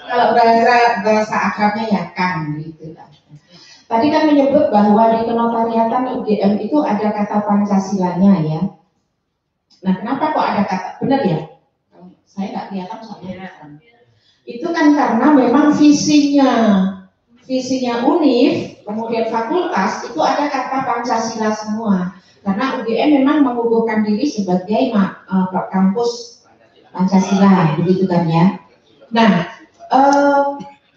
Kalau bahasa akrabnya ya Kang gitu lah. Tadi kan menyebut bahwa di penotariatan UGM itu ada kata Pancasilanya ya. Nah kenapa kok ada kata, benar ya? Saya nggak kelihatan soalnya. Itu kan karena memang visinya UNIF, kemudian fakultas itu ada kata Pancasila semua. Karena UGM memang mengukuhkan diri sebagai kampus Pancasila, begitu kan ya. Nah,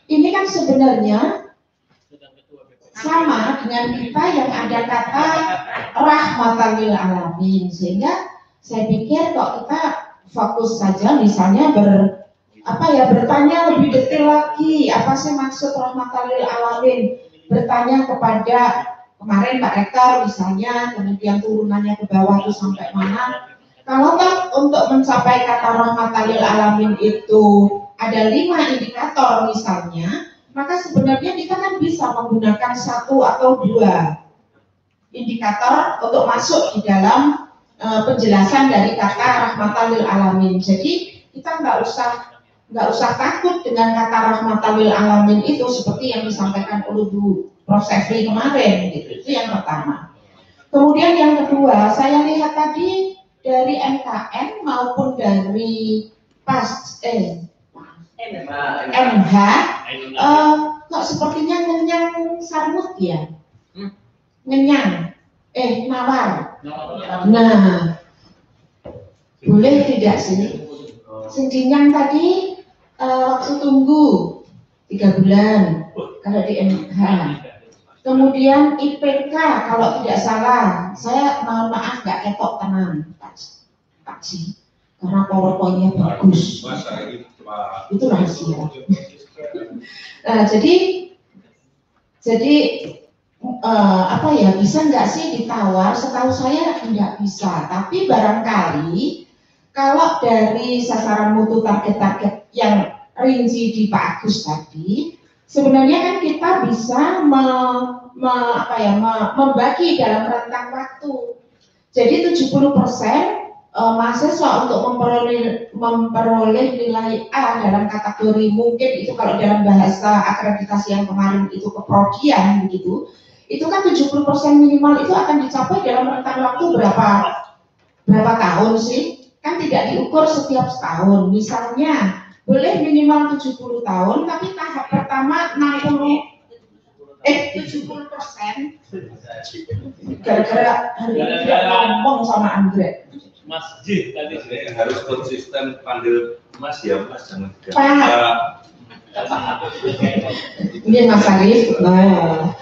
ini kan sebenarnya sama dengan kita yang ada kata rahmatan lil alamin, sehingga saya pikir kok kita fokus saja misalnya bertanya lebih detail lagi, apa sih maksud rahmatan lil alamin, bertanya kepada kemarin Pak Rektor misalnya, kemudian turunannya ke bawah itu sampai mana. Kalau untuk mencapai kata rahmatan lil alamin itu ada 5 indikator misalnya, maka sebenarnya kita kan bisa menggunakan 1 atau 2 indikator untuk masuk di dalam penjelasan dari kata rahmatan lil alamin. Jadi kita nggak usah takut dengan kata rahmatan lil alamin itu seperti yang disampaikan oleh Bu Prof. Sefri kemarin, gitu. Itu yang pertama. Kemudian yang kedua, saya lihat tadi dari MKN maupun dari MH, kok sepertinya ngenyang sarmut ya? Ngenyang, nawar. Nah, boleh tidak sih? Singkinyang tadi waktu tunggu 3 bulan kalau di MH. Kemudian IPK kalau tidak salah, saya mohon maaf nggak ketok tenang, Pak Ji, karena PowerPoint-nya bagus. Itu rahasia. Nah, jadi bisa nggak sih ditawar? Setahu saya nggak bisa. Tapi barangkali kalau dari sasaran mutu target-target yang rinci di Pak Agus tadi, sebenarnya kan kita bisa membagi dalam rentang waktu. Jadi 70% mahasiswa untuk memperoleh nilai A dalam kategori, mungkin itu kalau dalam bahasa akreditasi yang kemarin itu keprodian begitu, itu kan 70% minimal itu akan dicapai dalam rentang waktu berapa tahun sih? Kan tidak diukur setiap tahun. Misalnya boleh minimal 70 tahun, tapi tahap pertama 70%. Gara-gara hari ini ngomong sama Andre. Masjid tadi harus konsisten panggil Mas ya, Mas, jangan Pak. Ini Mas Arif, lali.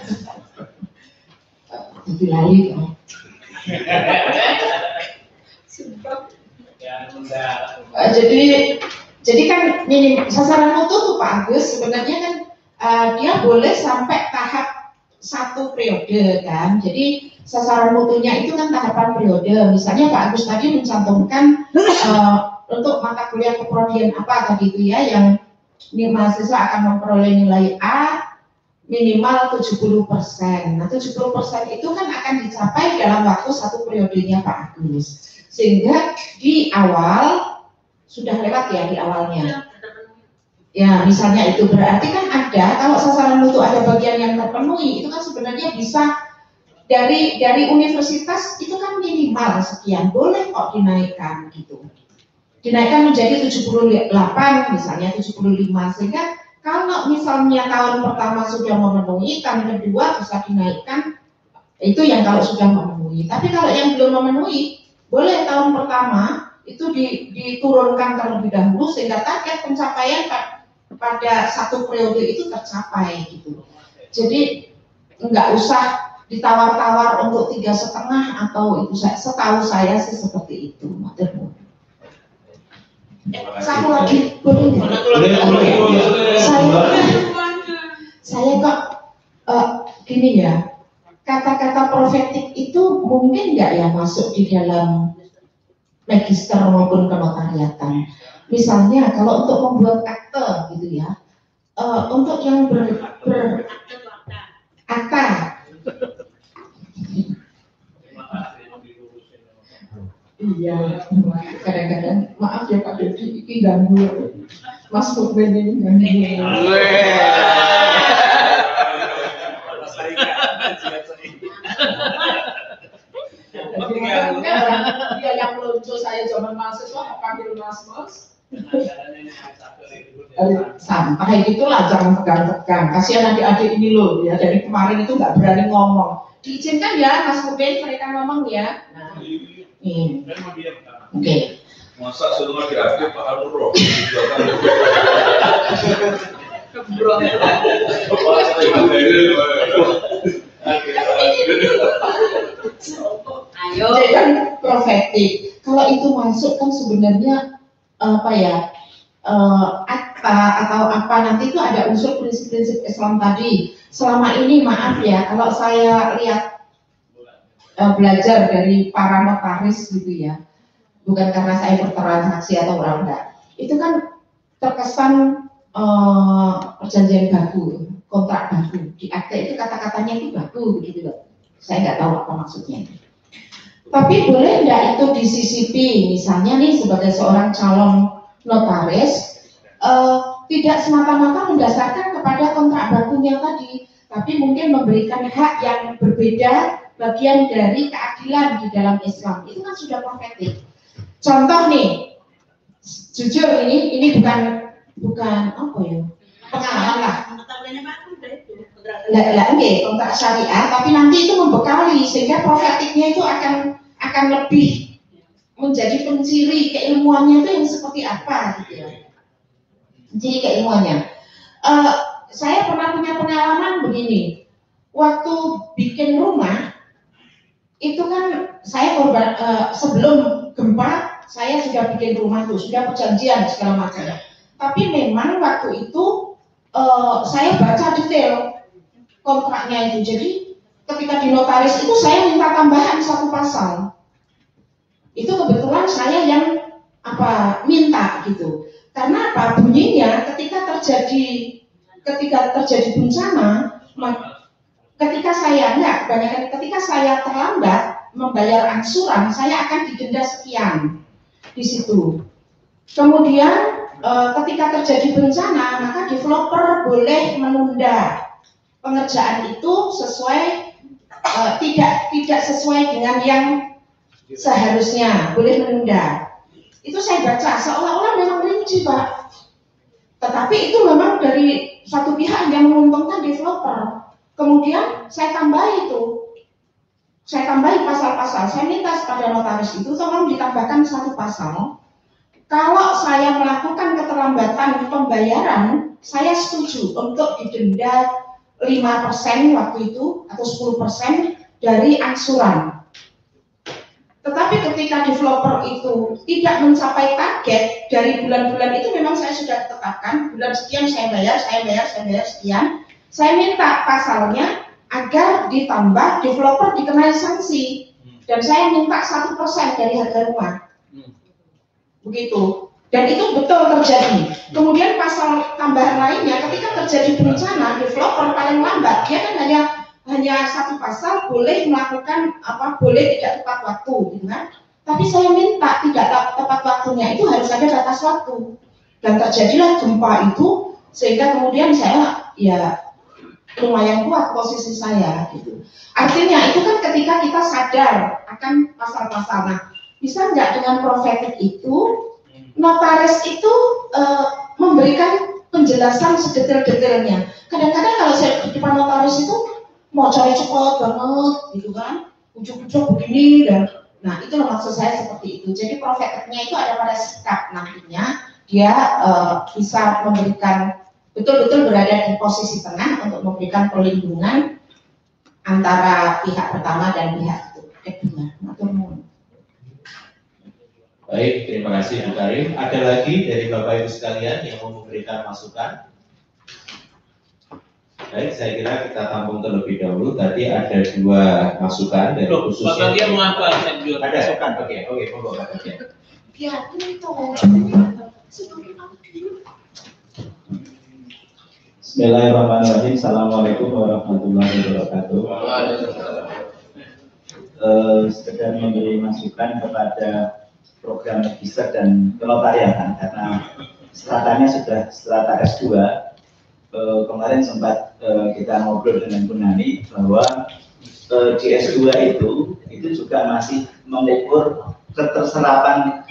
Jadi kan ini sasaran mutu tuh Pak Agus sebenarnya kan dia boleh sampai tahap 1 periode kan. Jadi sasaran mutunya itu kan tahapan periode. Misalnya Pak Agus tadi mencantumkan untuk mata kuliah keprodian apa tadi itu ya, yang ini mahasiswa akan memperoleh nilai A minimal 70%. Nah 70% itu kan akan dicapai dalam waktu 1 periodenya Pak Agus. Sehingga di awal sudah lewat ya di awalnya. Ya misalnya itu berarti kan ada, kalau sasaran mutu ada bagian yang terpenuhi, itu kan sebenarnya bisa dari universitas itu kan minimal sekian, boleh kok dinaikkan gitu. Dinaikkan menjadi 78 misalnya 75, sehingga kalau misalnya tahun pertama sudah memenuhi, tahun kedua bisa dinaikkan, itu yang kalau sudah memenuhi. Tapi kalau yang belum memenuhi, boleh tahun pertama itu diturunkan terlebih dahulu sehingga target pencapaian pada 1 periode itu tercapai gitu. Jadi nggak usah ditawar-tawar untuk 3,5 atau itu, setahu saya sih seperti itu. Satu lagi boleh saya kok gini ya, kata-kata profetik itu mungkin nggak ya masuk di dalam magister maupun kenotariatan. Misalnya kalau untuk membuat akte gitu ya, untuk yang akta. Iya, kadang-kadang maaf ya Pak Dodi, ini ganggu Mas Mukmin ini ganggu. Dia yang meluncur saya zaman mahasiswa panggil Mas. Santai gitulah, jangan tegang-tegang. Kasihan adik-adik ini loh ya, dari kemarin itu nggak berani ngomong. Diizinkan ya Mas Mukmin mereka ngomong ya. Nah, Oke. Masa suruh adik-adik Pak Aluro. Ayo. Jadi kan profetik. Kalau itu masuk kan sebenarnya apa ya? akta atau apa, nanti itu ada unsur prinsip-prinsip Islam tadi. Selama ini maaf ya, kalau saya lihat belajar dari para notaris gitu ya, bukan karena saya bertransaksi atau enggak, itu kan terkesan perjanjian baku, kontrak baku. Di akta itu kata-katanya itu baku begitu loh. Saya nggak tahu apa maksudnya. Tapi boleh nggak itu disisipi, misalnya nih sebagai seorang calon notaris, tidak semata-mata mendasarkan kepada kontrak bakunya tadi, tapi mungkin memberikan hak yang berbeda, bagian dari keadilan di dalam Islam. Itu kan sudah profetik. Contoh nih, jujur ini bukan apa ya, pengalaman lah. Enggak, kontrak syariah, tapi nanti itu membekali sehingga profetiknya itu akan lebih menjadi penciri keilmuannya itu yang seperti apa gitu ya. Jadi keilmuannya. Saya pernah punya pengalaman begini. Waktu bikin rumah itu kan saya sebelum gempa saya sudah bikin rumah tuh, sudah perjanjian segala macam. Tapi memang waktu itu saya baca detail kontraknya itu. Jadi ketika di notaris itu saya minta tambahan satu pasal. Itu kebetulan saya yang minta gitu. Karena apa? Bunyinya ketika terjadi bencana, ketika saya terlambat membayar angsuran, saya akan didenda sekian di situ. Kemudian ketika terjadi bencana, maka developer boleh menunda pengerjaan itu sesuai tidak sesuai dengan yang seharusnya, boleh menunda. Itu saya baca seolah-olah memang rinci, Pak. Tetapi itu memang dari satu pihak yang menguntungkan developer. Kemudian saya tambahi pasal-pasal. Saya minta kepada notaris itu tolong ditambahkan satu pasal. Kalau saya melakukan keterlambatan pembayaran, saya setuju untuk didenda 5% waktu itu atau 10% dari angsuran. Tetapi ketika developer itu tidak mencapai target dari bulan-bulan itu, memang saya sudah tetapkan bulan sekian saya bayar sekian. Saya minta pasalnya agar ditambah developer dikenai sanksi, dan saya minta 1% dari harga rumah. Begitu. Dan itu betul terjadi. Kemudian pasal tambahan lainnya, ketika terjadi bencana, developer paling lambat dia kan hanya satu pasal boleh melakukan boleh tidak tepat waktu, gitu kan? Tapi saya minta tidak tepat waktunya itu harus ada batas waktu. Dan terjadilah gempa itu, sehingga kemudian saya lumayan kuat posisi saya gitu. Artinya itu kan ketika kita sadar akan pasal-pasal. Nah, bisa nggak dengan profetik itu notaris itu memberikan penjelasan sedetail-detailnya. Kadang-kadang kalau saya di depan notaris itu mau cari cepat banget gitu kan, ujuk-ujuk begini dan nah itu maksud saya seperti itu. Jadi profetiknya itu ada pada sikap nantinya dia bisa memberikan betul-betul berada di posisi tengah untuk memberikan perlindungan antara pihak pertama dan pihak kedua. Baik, terima kasih Bu Karim. Ada lagi dari Bapak Ibu sekalian yang mau memberikan masukan? Baik, saya kira kita tampung terlebih dahulu. Tadi ada dua masukan dari khususnya. Bapak dia mau apa? Ada masukan, oke, monggo Bapak dia. Bismillahirrahmanirrahim. Assalamualaikum warahmatullahi wabarakatuh. Sekedar memberi masukan kepada program register dan kenotariatan karena stratanya sudah strata S2. Kemarin sempat kita ngobrol dengan Bu Nani bahwa di S2 itu juga masih mengukur keterserapan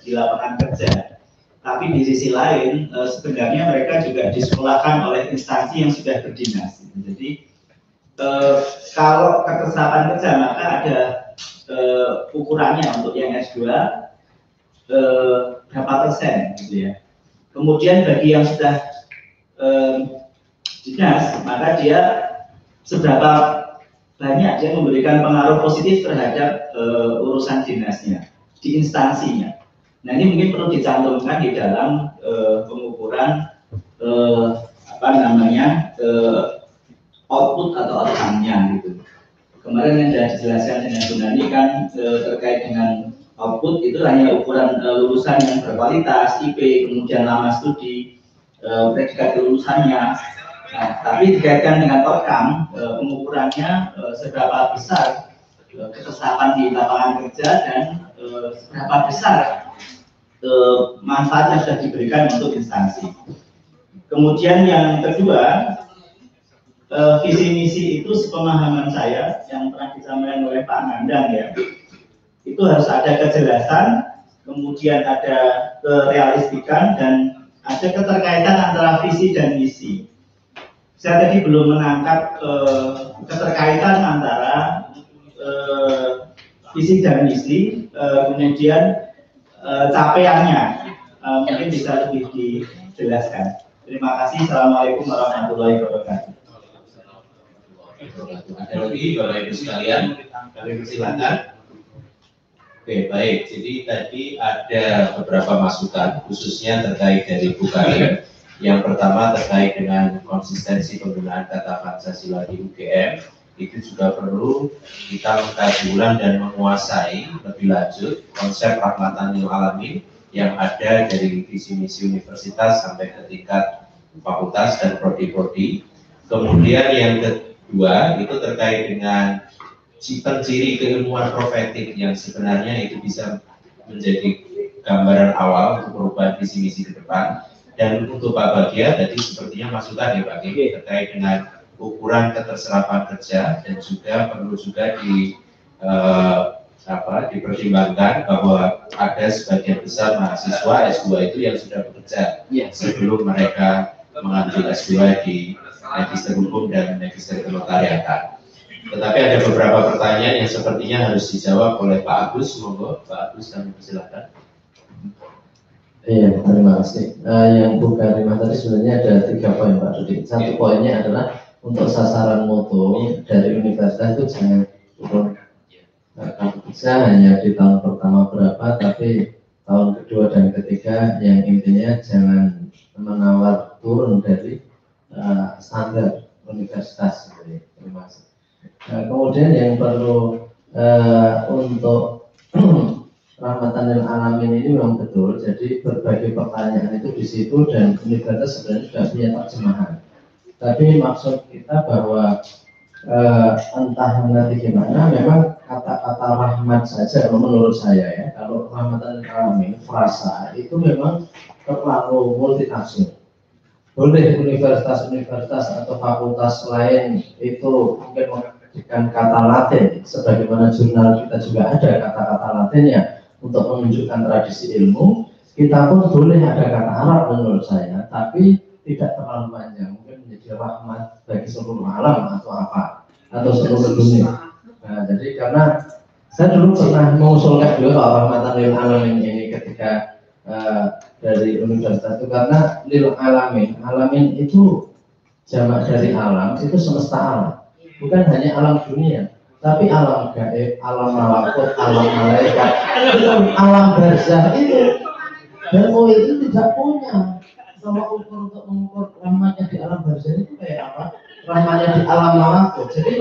di lapangan kerja. Tapi di sisi lain sebenarnya mereka juga disekolahkan oleh instansi yang sudah berdinas. Jadi kalau keterserapan kerja maka ada ukurannya untuk yang S2 berapa persen gitu ya. Kemudian bagi yang sudah dinas maka dia seberapa banyak dia memberikan pengaruh positif terhadap urusan dinasnya di instansinya. Nah ini mungkin perlu dicantumkan di dalam pengukuran output atau outcome-nya gitu. Kemarin yang sudah dijelaskan dengan Gunani kan terkait dengan output itu hanya ukuran lulusan yang berkualitas, IP, kemudian lama studi, predikat kelulusannya. Nah, tapi dikaitkan dengan outcome, pengukurannya seberapa besar ketersapan di lapangan kerja dan seberapa besar manfaat yang sudah diberikan untuk instansi. Kemudian yang kedua, visi misi itu sepemahaman saya yang pernah disampaikan oleh Pak Nandang ya, itu harus ada kejelasan, kemudian ada kerealistikan dan ada keterkaitan antara visi dan misi. Saya tadi belum menangkap keterkaitan antara visi dan misi, kemudian capaiannya mungkin bisa lebih dijelaskan. Terima kasih. Assalamualaikum warahmatullahi wabarakatuh. Ada lagi Bapak Ibu sekalian, kami persilakan. Oke, baik. Jadi tadi ada beberapa masukan, khususnya terkait dari Bu Karim. Yang pertama terkait dengan konsistensi penggunaan kata Pancasila di UGM. Itu juga perlu kita mengkaji ulang dan menguasai lebih lanjut konsep rahmatan lil alamin yang ada dari visi misi universitas sampai ke tingkat fakultas dan prodi-prodi. Kemudian yang kedua itu terkait dengan ciri keilmuan profetik yang sebenarnya itu bisa menjadi gambaran awal untuk perubahan visi misi ke depan. Dan untuk Pak Bagia tadi sepertinya masukan ya Pak Kim terkait dengan ukuran keterserapan kerja dan juga perlu juga dipertimbangkan bahwa ada sebagian besar mahasiswa S2 itu yang sudah bekerja sebelum mereka mengambil S2 di Magister Hukum dan Magister Kenotariatan. Tetapi ada beberapa pertanyaan yang sepertinya harus dijawab oleh Pak Agus. Monggo Pak Agus, kami persilakan. Iya, terima kasih. Yang Bu Karimah tadi sebenarnya ada 3 poin Pak Dudi. Satu poinnya adalah untuk sasaran mutu dari universitas itu jangan turun. Kalau bisa hanya di tahun pertama berapa, tapi tahun kedua dan ketiga yang intinya jangan menawar turun dari standar universitas. Terima kasih. Kemudian yang perlu untuk rahmatan lil alamin ini memang betul. Jadi berbagai pertanyaan itu di situ dan universitas sebenarnya sudah punya terjemahan. Tapi maksud kita bahwa entah nanti gimana, memang kata-kata rahmat saja menurut saya ya. Kalau rahmatan lil alamin frasa itu memang terlalu multitafsir. Boleh universitas-universitas atau fakultas lain itu mungkin menggunakan kata Latin, sebagaimana jurnal kita juga ada kata-kata Latinnya untuk menunjukkan tradisi ilmu. Kita pun boleh ada kata Arab menurut saya, tapi tidak terlalu panjang, mungkin menjadi rahmat bagi seluruh alam atau apa, atau seluruh dunia. Nah, jadi karena saya dulu pernah mengusulkan juga rahmatan lil alamin ini ketika dari universitas itu, karena lil alamin itu jamak dari alam, itu semesta alam, bukan hanya alam dunia, tapi alam gaib, alam malakut, alam malaikat, alam barzah itu. Dan itu tidak punya sama ukur untuk mengukur rahmatnya di alam barzah itu kayak apa? Rahmatnya di alam malakut. Jadi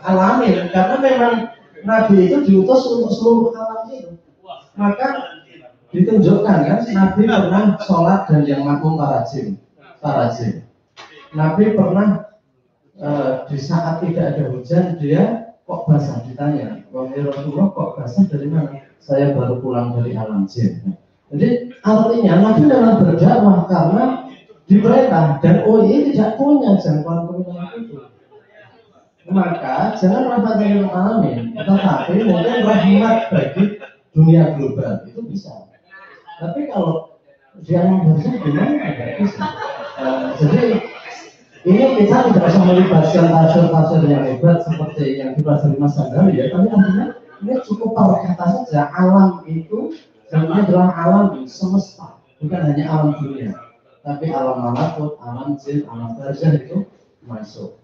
alamin, karena memang Nabi itu diutus untuk seluruh alam itu. Maka ditunjukkan kan, Nabi pernah sholat dan yang makmum para jin. Nabi pernah di saat tidak ada hujan dia kok basah, ditanya, wahai Rasulullah kok basah dari mana? Saya baru pulang dari alam jin. Jadi artinya Nabi memang berdakwah karena diperintah, dan UI tidak punya jangkauan kewilayahan itu. Maka jangan rahmatan lil alamin, tetapi mungkin rahmat bagi dunia global itu bisa. Tapi kalau di alam barzah gimana? Tidak bisa. Jadi ini kita tidak usah melibatkan tafsir yang hebat seperti yang dipelajari Mas Sandari ya, tapi artinya ini cukup kata saja, alam itu sebenarnya adalah alam semesta, bukan hanya alam dunia, tapi alam malakut, alam jin, alam barzah itu masuk.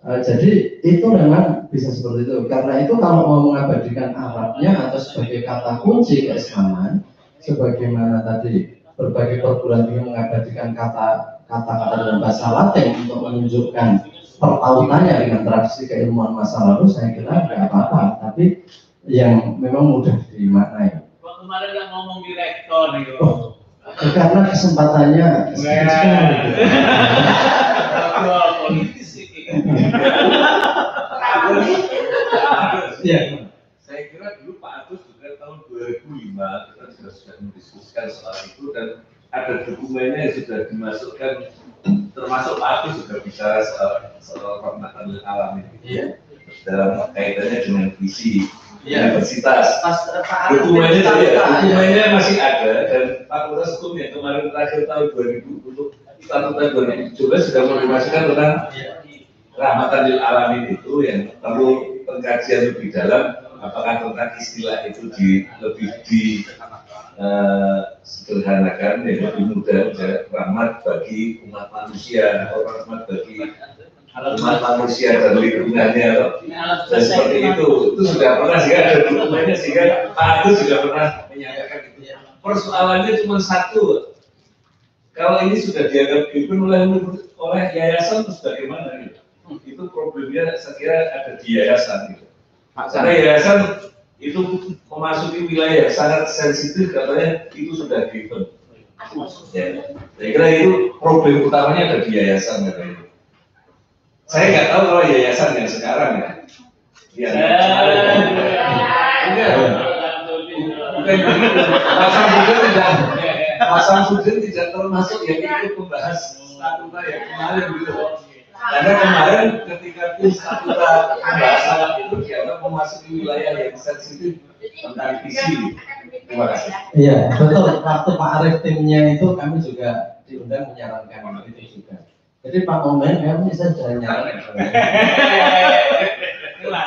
Jadi itu memang bisa seperti itu. Karena itu kalau mau mengabadikan Arabnya atau sebagai kata kunci keislaman, sebagaimana tadi berbagai perguruan tinggi mengabadikan kata-kata dalam bahasa Latin untuk menunjukkan pertautannya dengan tradisi keilmuan masa lalu, saya kira tidak apa-apa. Tapi yang memang mudah dimaknai. Kemarin nggak ngomong direktor nih. Karena kesempatannya sedikit sekali. Politis Ya. Saya kira dulu Pak Agus juga tahun 2005 kita juga sudah mendiskusikan soal itu dan ada dokumennya yang sudah dimasukkan, termasuk Pak Agus juga bicara soal rahmatan lil alamin. Iya. Dalam kaitannya dengan visi universitas. Dokumennya masih ada dan Fakultas Hukum yang kemarin terakhir tahun 2000 untuk statuta 2017 sudah memasukkan tentang rahmatan lil alamin itu yang perlu pengkajian lebih dalam, apakah tentang istilah itu lebih sederhanakan, lebih mudah rahmat bagi umat manusia atau rahmat bagi umat manusia dan lingkungannya dan seperti itu sudah pernah, sehingga ada dokumennya, sehingga Pak Agus juga pernah menyampaikan itu. Persoalannya cuma satu, kalau ini sudah dianggap given oleh yayasan terus bagaimana gitu? Itu problemnya saya kira ada di yayasan gitu. Karena yayasan itu memasuki wilayah sangat sensitif, katanya itu sudah given. Ya. Saya kira itu problem utamanya ada di yayasan katanya. Saya nggak tahu kalau yayasan yang sekarang ya. Iya. Bukan begitu. Pak Samsudin tidak termasuk yang ikut membahas statuta yang kemarin gitu. Karena kemarin ketika tim statuta pembahasan itu dianggap memasuki wilayah yang sensitif tentang visi. Terima kasih. Iya, betul. Waktu Pak Arief timnya itu kami juga diundang menyarankan itu juga. Jadi Pak Omen kami bisa jalan-jalan.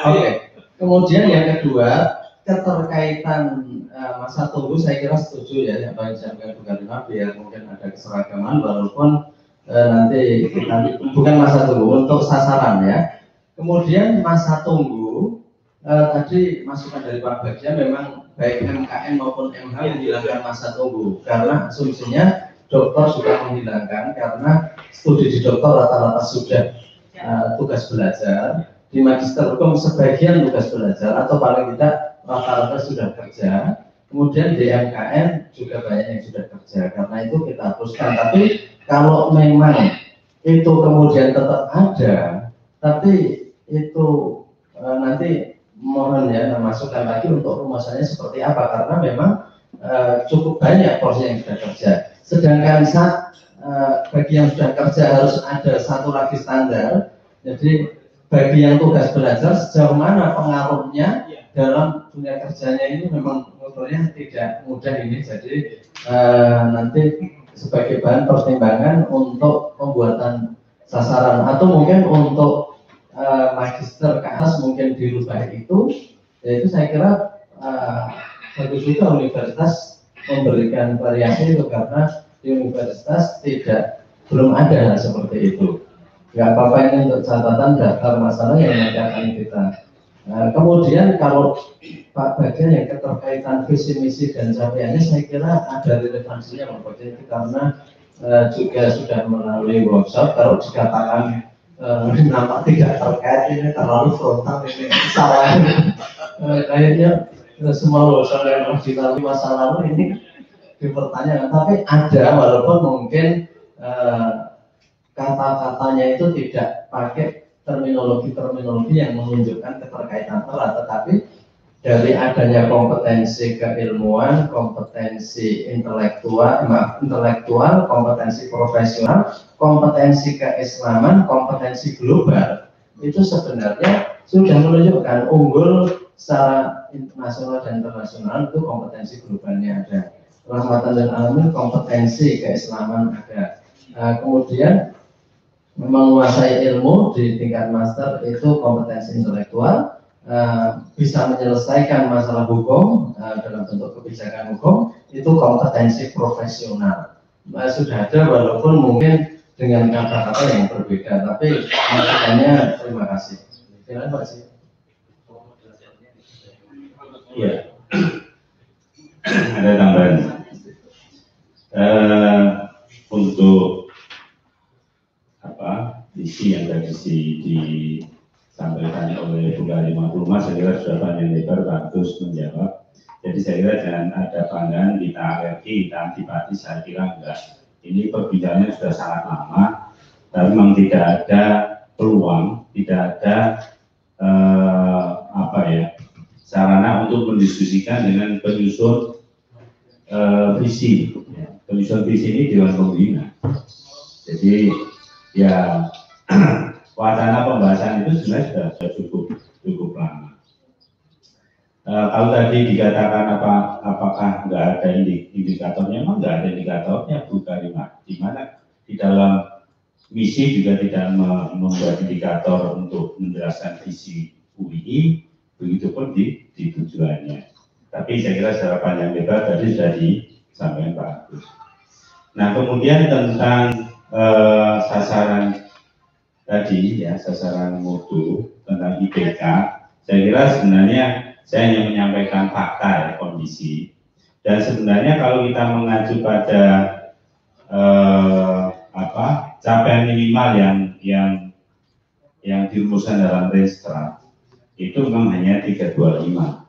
Oke. Kemudian yang kedua, keterkaitan masa tunggu, saya kira setuju ya, yang baik saya bukan biar mungkin ada keseragaman, walaupun nanti kita bukan masa tunggu untuk sasaran ya. Kemudian masa tunggu tadi masukan dari Pak Bagja, memang baik MKM maupun MH menghilangkan masa tunggu karena asumsinya dokter sudah menghilangkan, karena studi di dokter rata-rata sudah tugas belajar, di magister hukum sebagian tugas belajar atau paling tidak rata-rata sudah kerja. Kemudian di MKN juga banyak yang sudah kerja, karena itu kita hapuskan. Tapi kalau memang itu kemudian tetap ada, tapi itu nanti mohon ya masukkan lagi untuk rumusannya seperti apa, karena memang cukup banyak porsi yang sudah kerja. Sedangkan bagi yang sudah kerja harus ada satu lagi standar. Jadi bagi yang tugas belajar sejauh mana pengaruhnya dalam dunia kerjanya ini memang menurutnya tidak mudah ini. Jadi nanti sebagai bahan pertimbangan untuk pembuatan sasaran atau mungkin untuk magister ke atas mungkin dirubah itu. Yaitu saya kira bagus juga universitas memberikan variasi itu, karena di universitas belum ada seperti itu. Nggak apa-apa, ini untuk catatan daftar masalah yang nanti akan kita. Kemudian kalau Pak Bagian yang keterkaitan visi misi dan capaiannya, saya kira ada relevansinya Pak Bagian, karena juga sudah melalui workshop. Kalau dikatakan nampak tidak terkait, ini terlalu frontal, ini salah. Kayaknya semua workshop yang dilalui masa lalu ini dipertanyakan, tapi ada, walaupun mungkin kata-katanya itu tidak pakai terminologi yang menunjukkan keterkaitan erat, tetapi dari adanya kompetensi keilmuan, kompetensi intelektual, kompetensi profesional, kompetensi keislaman, kompetensi global, itu sebenarnya sudah menunjukkan unggul secara internasional dan internasional. Itu kompetensi globalnya ada. Rahmatan lil alamin, kompetensi keislaman ada. Kemudian menguasai ilmu di tingkat master itu kompetensi intelektual, bisa menyelesaikan masalah hukum dalam bentuk kebijakan hukum, itu kompetensi profesional. Sudah ada, walaupun mungkin dengan kata-kata yang berbeda, tapi masukannya terima kasih. Silakan Pak Sih. Iya. Ada tambahan. Untuk visi yang tadi disampaikan oleh Bu Karimah, saya kira sudah panjang lebar bagus menjawab. Jadi saya kira jangan ada pandangan kita alergi, kita antipati, saya kira enggak. Ini perbincangannya sudah sangat lama, tapi memang tidak ada peluang, tidak ada sarana untuk mendiskusikan dengan penyusun visi. Penyusun visi ini Dewan Pembina. Jadi ya wacana pembahasan itu sebenarnya sudah cukup lama. Kalau tadi dikatakan apakah nggak ada indikatornya, memang nggak ada indikatornya, Bu Karimah. Di mana di dalam misi juga tidak membuat indikator untuk menjelaskan visi UII, begitupun di tujuannya. Tapi saya kira secara panjang lebar tadi sudah disampaikan Pak Agus. Nah kemudian tentang sasaran tadi ya, sasaran mutu tentang IPK, saya kira sebenarnya saya hanya menyampaikan fakta ya, kondisi. Dan sebenarnya kalau kita mengacu pada capaian minimal yang dirumuskan dalam Renstra itu memang hanya 325.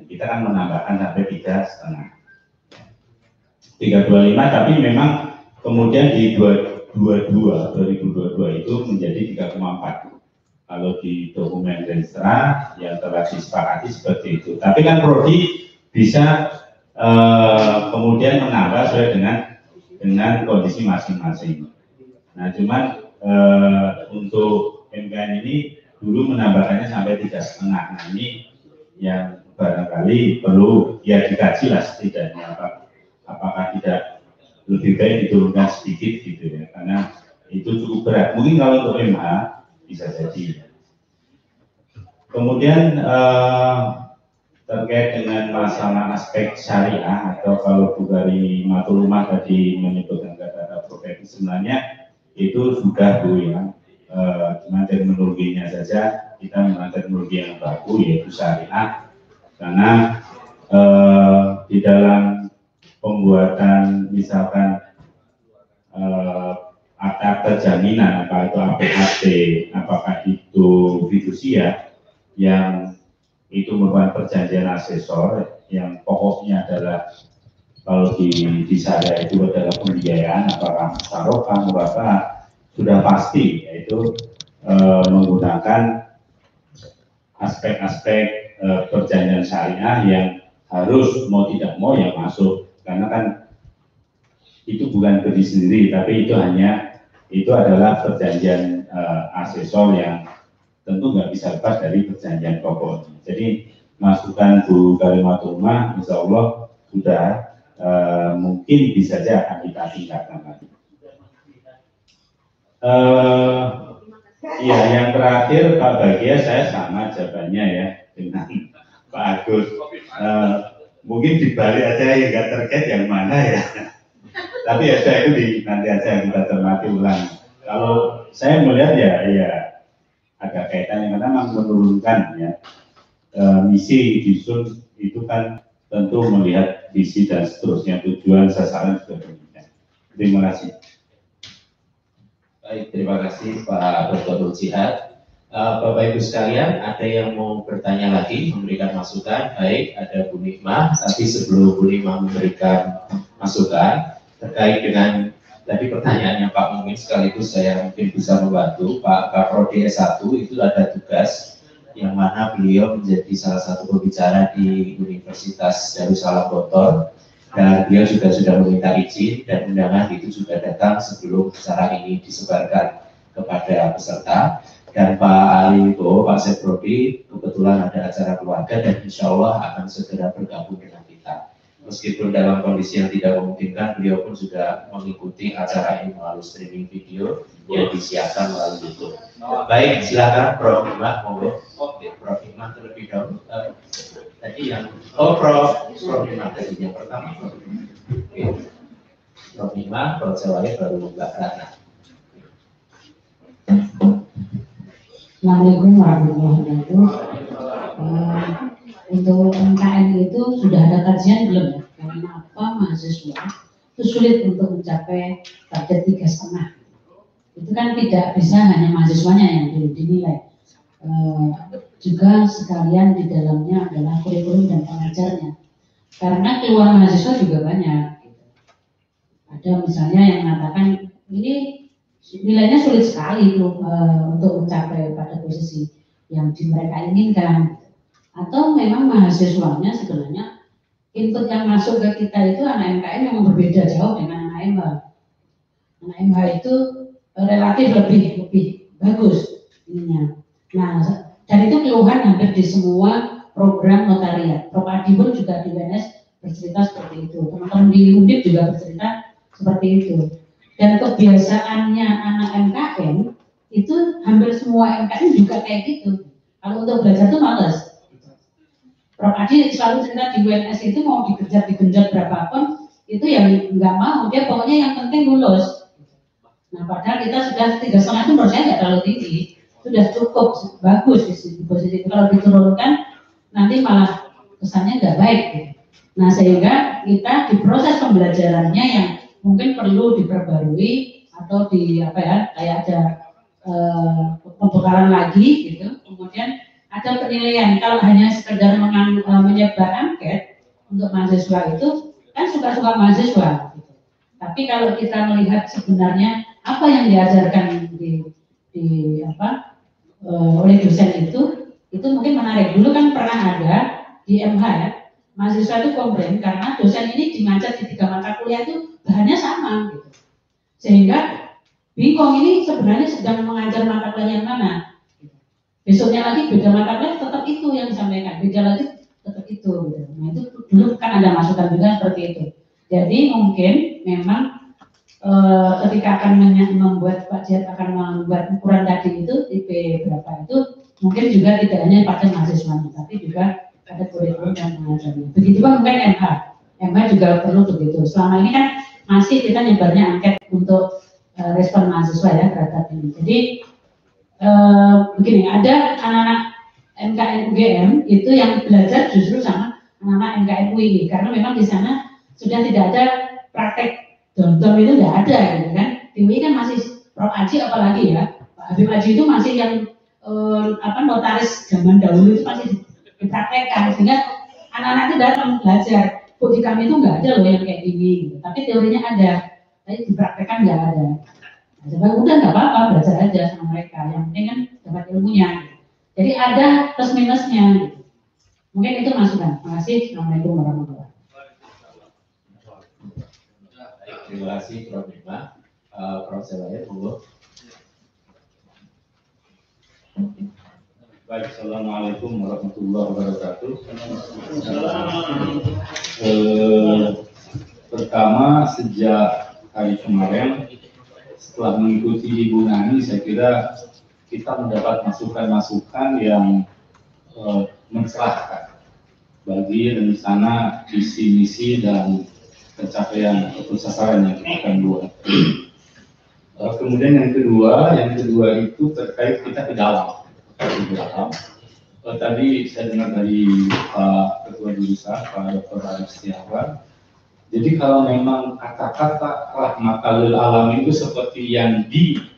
Kita kan menambahkan sampai 3,5. 325, tapi memang kemudian di 2022 itu menjadi 3,4. Kalau di dokumen Renstra yang telah disepakati seperti itu. Tapi kan Prodi bisa kemudian menambah sesuai dengan kondisi masing-masing. Nah, cuman untuk MKN ini dulu menambahkannya sampai 3,5. Nah, ini yang barangkali perlu ya dikaji lah setidaknya apakah tidak lebih baik diturunkan sedikit gitu ya, karena itu cukup berat. Mungkin kalau untuk MH bisa jadi. Kemudian terkait dengan masalah aspek syariah atau kalau Bu Karimah tadi menyebutkan kata profesi, sebenarnya itu sudah Bu ya, cuma terminologinya saja kita menggunakan terminologi yang baku yaitu syariah, karena di dalam pembuatan misalkan akta jaminan apa itu APHT, apakah itu fidusia yang itu merupakan perjanjian asesor yang pokoknya adalah kalau di syariah itu adalah pembiayaan, apakah musyarakah, murabah, sudah pasti yaitu menggunakan aspek-aspek perjanjian syariah yang harus mau tidak mau yang masuk, karena kan itu bukan berdiri sendiri, tapi itu adalah perjanjian asesor yang tentu nggak bisa lepas dari perjanjian pokok. Jadi masukan Bu Karimah, insya Allah sudah mungkin bisa saja akan kita tingkatkan lagi. Ya, yang terakhir Pak Bagia, saya sama jawabannya ya dengan Pak Agus. Mungkin dibalik aja yang nggak terkait yang mana ya. Tapi ya saya itu nanti aja kita cermati ulang. Kalau saya melihat ya ada kaitannya karena memang menurunkan ya misi disusun itu kan tentu melihat visi dan seterusnya, tujuan sasaran juga demikian. Terima kasih. Baik, terima kasih Pak Dr. Jihad. Bapak Ibu sekalian, ada yang mau bertanya lagi, memberikan masukan? Baik, ada Bu Nikmah. Tapi sebelum Bu Nikmah memberikan masukan terkait dengan tadi pertanyaannya Pak, mungkin sekaligus saya mungkin bisa membantu. Pak Kaprodi S1 itu ada tugas yang mana beliau menjadi salah satu pembicara di Universitas Darussalam Bogor, dan beliau juga sudah meminta izin dan undangan itu sudah datang sebelum acara ini disebarkan kepada peserta. Dan Pak Ali Wibowo, Pak Seprodi kebetulan ada acara keluarga dan insya Allah akan segera bergabung dengan kita. Meskipun dalam kondisi yang tidak memungkinkan, beliau pun sudah mengikuti acara ini melalui streaming video yang disiapkan melalui YouTube. Baik, silakan Prof. Hikmah, monggo. Oke, Prof. Hikmah terlebih dahulu. Tadi yang Prof. Hikmah tadi yang pertama. Oke. Prof. Hikmah, Prof. Sewali, baru Mbak Ratna. Assalamualaikum warahmatullahi wabarakatuh. Untuk MKN itu sudah ada kajian belum ya? Kenapa mahasiswa itu sulit untuk mencapai target 3,5? Itu kan tidak bisa hanya mahasiswanya yang dinilai, juga sekalian di dalamnya adalah kurikulum dan pengajarnya. Karena keluar mahasiswa juga banyak. Ada misalnya yang mengatakan ini nilainya sulit sekali untuk mencapai pada posisi yang mereka inginkan. Atau memang mahasiswanya sebenarnya input yang masuk ke kita itu anak MKN yang berbeda jauh dengan anak MH. Anak MH itu relatif lebih bagus ininya. Nah, dan itu keluhan hampir di semua program notariat. Prof. Adi pun juga di UNS bercerita seperti itu. Teman-teman di Undip juga bercerita seperti itu. Dan kebiasaannya anak MKN itu hampir semua MKN juga kayak gitu. Kalau untuk belajar tuh males. Prof. Adi selalu cerita di UNS itu mau digenjot berapapun itu yang nggak mau, dia pokoknya yang penting lulus. Nah padahal kita sudah 3,5 itu menurut saya nggak terlalu tinggi, sudah cukup bagus di posisi itu. Kalau diturunkan nanti malah kesannya nggak baik. Gitu. Nah sehingga kita di proses pembelajarannya yang mungkin perlu diperbarui atau kayak ada pembekalan lagi gitu, kemudian ada penilaian. Kalau hanya sekedar menyebar angket untuk mahasiswa itu kan suka-suka mahasiswa gitu. Tapi kalau kita melihat sebenarnya apa yang diajarkan oleh dosen itu mungkin menarik. Dulu kan pernah ada di MH ya, mahasiswa itu komplain karena dosen ini dimajar di 3 mata kuliah itu bahannya sama gitu. Sehingga bingung ini sebenarnya sedang mengajar mata kuliah yang mana. Besoknya lagi beda mata kuliah tetap itu yang disampaikan, beda lagi tetap itu. Gitu. Nah itu dulu kan ada masukan juga seperti itu. Jadi mungkin memang ketika akan membuat Pak Jihad akan membuat ukuran tadi itu IP berapa itu mungkin juga tidak hanya pada mahasiswanya, tapi juga pada kurikulum dan pengajarnya. Begitu kan mungkin MH juga perlu begitu. Selama ini kan masih kita nyebarnya angket untuk respon mahasiswa ya terhadap ini. Jadi begini, ada anak-anak MKN UGM itu yang belajar justru sama anak-anak MKN UI karena memang di sana sudah tidak ada praktek dom-dom itu tidak ada gitu kan. Di UI kan masih Prof. Aji apalagi ya, Pak Habib Aji itu masih yang notaris zaman dahulu itu masih dipraktekkan sehingga anak-anak itu datang belajar. Kok di kami itu nggak ada loh yang kayak gini, gitu. Tapi teorinya ada, tapi dipraktekkan nggak ada. Nah, udah nggak apa-apa, belajar aja sama mereka. Yang penting kan dapat ilmunya. Gitu. Jadi ada plus minusnya. Gitu. Mungkin itu masukan. Terima kasih. Assalamualaikum warahmatullahi wabarakatuh. Terima kasih Prof. Hikmah. Prof. Sewali, monggo. Baik, Assalamualaikum warahmatullahi wabarakatuh. Pertama, sejak hari kemarin setelah mengikuti Ibu Nani, saya kira kita mendapat masukan-masukan yang mencerahkan bagi rencana visi misi dan pencapaian atau sasaran yang kita akan buat. Kemudian yang kedua itu terkait kita ke dalam. Tadi saya dengar dari Pak Ketua Jurusan, Pak Dr. Arif Setiawan. Jadi kalau memang kata-kata rahmatal lil alamin itu seperti yang dipahamkan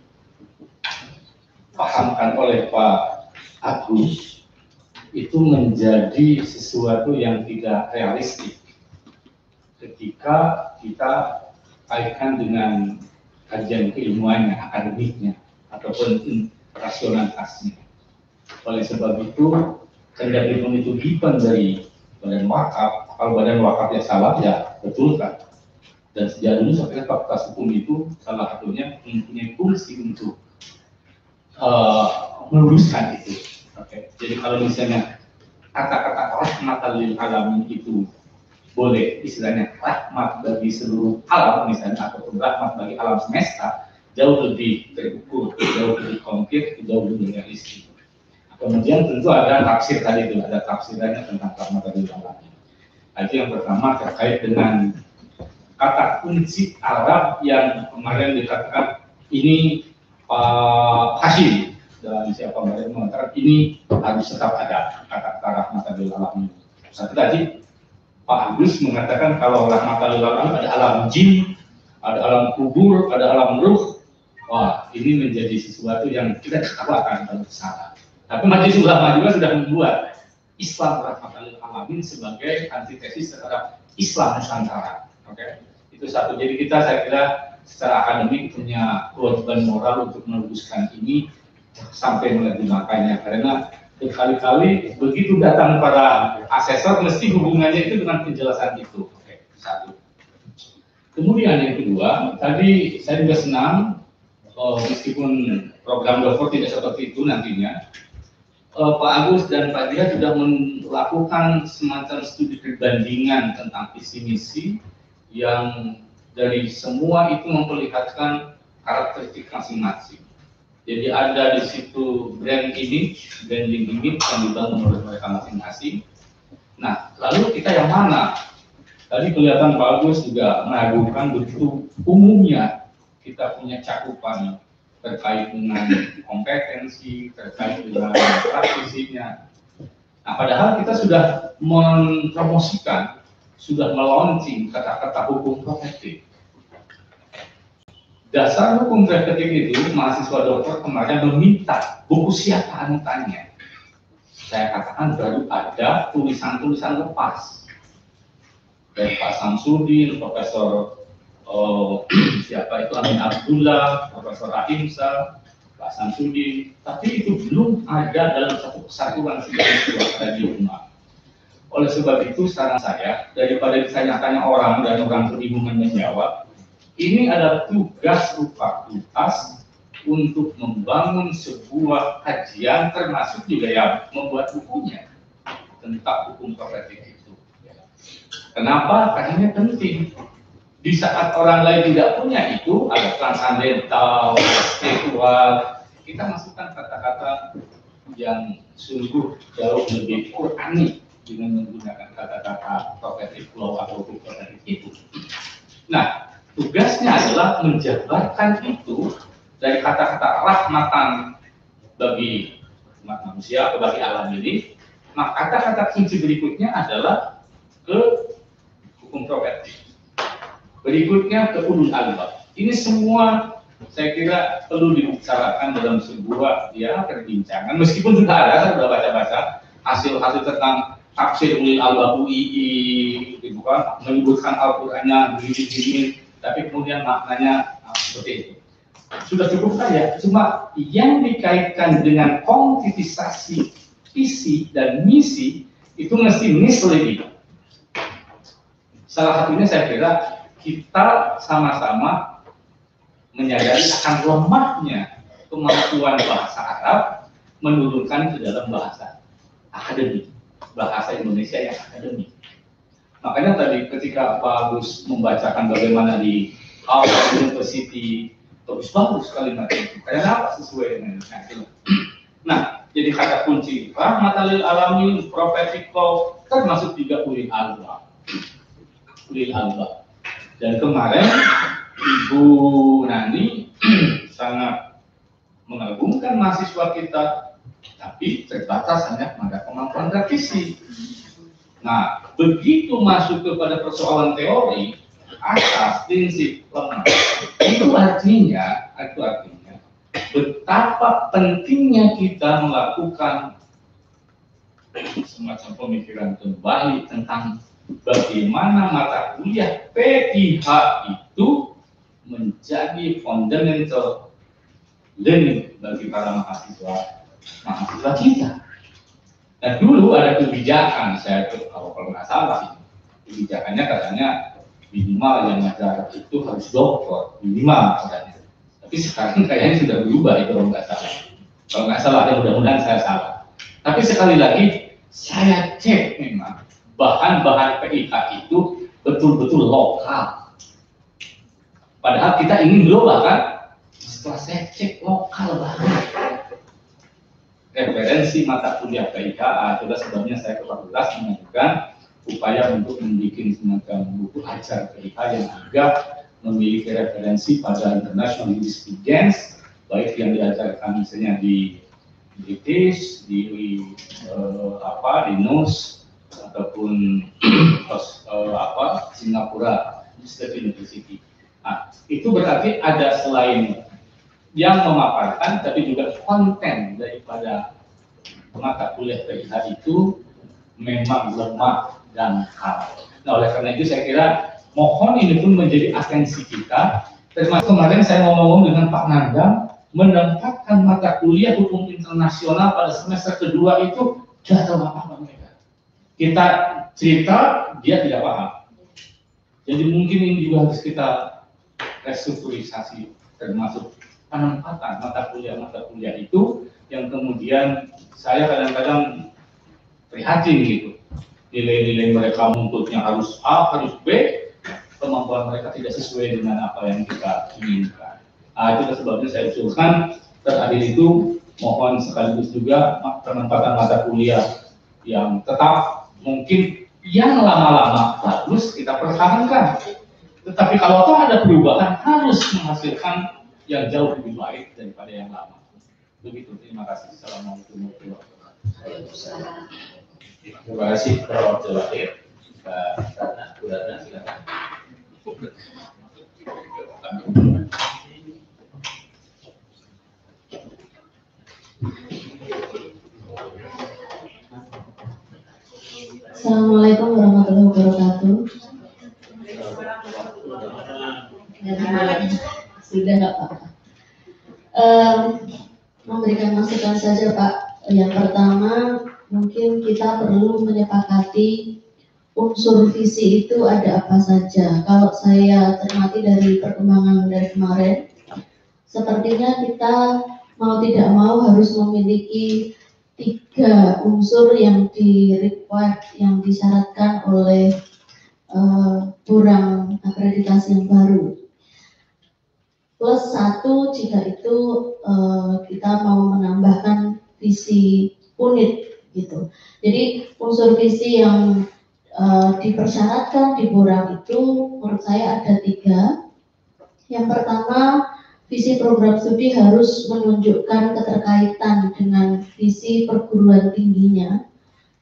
oleh Pak Agus, itu menjadi sesuatu yang tidak realistik ketika kita kaitkan dengan kajian keilmuannya, akademiknya, ataupun rasionalitasnya. Oleh sebab itu, kendati itu dipen dari Badan Wakaf, kalau Badan Wakafnya salah ya betul kan. Dan sejak dulu saya kira fakultas hukum itu salah satunya mempunyai fungsi untuk meluruskan itu. Oke. Jadi kalau misalnya kata-kata rahmatal lil alamin itu boleh istilahnya rahmat bagi seluruh alam misalnya, ataupun rahmat bagi alam semesta, jauh lebih terukur, jauh lebih konkret, jauh lebih realistis. Kemudian tentu ada tafsir tadi itu, ada tafsirannya tentang rahmatal lil alamin. Itu yang pertama terkait dengan kata kunci Arab yang kemarin dikatakan ini Pak Hashim dalam siapa kemarin mengatakan ini harus tetap ada kata-kata rahmatan lil alamin. Satu tadi Pak Agus mengatakan kalau rahmatan lil alamin ada alam jin, ada alam kubur, ada alam ruh. Wah, ini menjadi sesuatu yang kita ketawakan kalau salah. Tapi Majelis Ulama juga sudah membuat Islam rahmatan lil alamin sebagai antitesis terhadap Islam Nusantara. Oke, itu satu. Jadi kita saya kira secara akademik punya kewajiban moral untuk meluruskan ini sampai menerjemahkannya, karena berkali-kali begitu datang para asesor mesti hubungannya itu dengan penjelasan itu. Oke, satu. Kemudian yang kedua, tadi saya juga senang meskipun program Dofor tidak seperti itu nantinya, Pak Agus dan Pak Dia sudah melakukan semacam studi perbandingan tentang visi misi yang dari semua itu memperlihatkan karakteristik masing-masing. Jadi ada di situ branding image yang dibangun oleh mereka masing-masing. Nah, lalu kita yang mana? Tadi kelihatan Pak Agus juga meragukan begitu umumnya kita punya cakupan terkait dengan kompetensi, terkait dengan praktisinya. Nah, padahal kita sudah mempromosikan, sudah melaunching kata-kata hukum prospektif. Dasar hukum prospektif itu, mahasiswa dokter kemarin meminta buku siapa anutannya. Saya katakan baru ada tulisan-tulisan lepas dari Pak Samsudin, Profesor siapa itu Amin Abdullah, Profesor Ahimsa, Pak Samsudin, tapi itu belum ada dalam satu kesatuan ada di rumah. Oleh sebab itu saran saya, daripada ditanya-tanya orang dan orang kebingungan menjawab, ini adalah tugas rupa tugas untuk membangun sebuah kajian, termasuk juga yang membuat bukunya tentang hukum prospektif itu. Kenapa? Karena ini penting. Di saat orang lain tidak punya itu, ada transandental, spiritual, kita masukkan kata-kata yang sungguh jauh lebih Qurani dengan menggunakan kata-kata prospektif law atau hukum prospektif itu. Nah, tugasnya adalah menjabarkan itu dari kata-kata rahmatan bagi umat manusia, bagi alam ini. Nah, kata-kata kunci berikutnya adalah ke hukum prospektif. Berikutnya ke ulul albab. Ini semua saya kira perlu dibicarakan dalam sebuah perbincangan. Meskipun sudah ada, saya sudah baca-baca hasil-hasil tentang tafsir ulul albab UII, bukan menyebutkan Al-Qur'annya begini-begini, tapi kemudian maknanya seperti itu. Sudah cukup saja. Cuma yang dikaitkan dengan konkretisasi visi dan misi itu mesti misleading. Salah satunya saya kira kita sama-sama menyadari akan lemahnya kemampuan bahasa Arab menurunkan ke dalam bahasa akademik, bahasa Indonesia yang akademik. Makanya tadi ketika Pak Agus membacakan bagaimana di Harvard University, bagus kalimat itu. Karena apa? Sesuai dengan itu. Nah, jadi kata kunci rahmatan lil alamin, prophetic law, termasuk juga ulil albab. Ulil albab. Dan kemarin Ibu Nani sangat mengagumkan mahasiswa kita, tapi terbatas hanya pada kemampuan praktisi. Nah, begitu masuk kepada persoalan teori, asas, prinsip, lemah, itu artinya betapa pentingnya kita melakukan semacam pemikiran kembali tentang bagaimana mata kuliah PIH itu menjadi fundamental learning bagi para mahasiswa kita. Nah, dulu ada kebijakan, saya kalau nggak salah, kebijakannya katanya minimal yang ngajar itu harus doktor, minimal katanya. Tapi sekarang kayaknya sudah berubah itu kalau nggak salah. Kalau nggak salah, ya mudah-mudahan saya salah. Tapi sekali lagi, saya cek memang bahan-bahan PIH itu betul-betul lokal. Padahal kita ingin global kan? Setelah saya cek lokal banget. Referensi mata kuliah PIH adalah sebabnya saya ke fakultas mengajukan upaya untuk membuat semacam buku ajar PIK yang agak memiliki referensi pada international jurisprudence, baik yang diajarkan misalnya di British, di NUS ataupun Singapura State University. Nah, itu berarti ada selain yang memaparkan, tapi juga konten daripada mata kuliah PIH itu memang lemah dan hal. Nah, oleh karena itu saya kira mohon ini pun menjadi atensi kita. Termasuk kemarin saya ngomong dengan Pak Nandang, menempatkan mata kuliah hukum internasional pada semester kedua itu tidak tahu apa-apa mereka. Kita cerita, dia tidak paham. Jadi mungkin ini juga harus kita restrukturisasi, termasuk penempatan mata kuliah itu yang kemudian saya kadang-kadang prihatin gitu. Nilai-nilai mereka menuntutnya harus A, harus B, kemampuan mereka tidak sesuai dengan apa yang kita inginkan. Itu sebabnya saya usulkan terakhir itu mohon sekaligus juga penempatan mata kuliah yang tetap mungkin yang lama-lama bagus kita pertahankan. Tetapi kalau toh ada perubahan harus menghasilkan yang jauh lebih baik daripada yang lama. Begitu, terima kasih. Assalamualaikum warahmatullahi wabarakatuh. Terima kasih Prof. Jawahir. Mbak Ratna, Bu Ratna, silakan. Assalamualaikum warahmatullahi wabarakatuh. Sudah nggak apa-apa. Memberikan masukan saja Pak. Yang pertama, mungkin kita perlu menyepakati unsur visi itu ada apa saja. Kalau saya cermati dari perkembangan dari kemarin, sepertinya kita mau tidak mau harus memiliki 3 unsur yang di-require, yang disyaratkan oleh Burang akreditasi yang baru. Plus 1 jika itu kita mau menambahkan visi unit gitu. Jadi unsur visi yang dipersyaratkan di Burang itu menurut saya ada 3. Yang pertama, visi program studi harus menunjukkan keterkaitan dengan visi perguruan tingginya.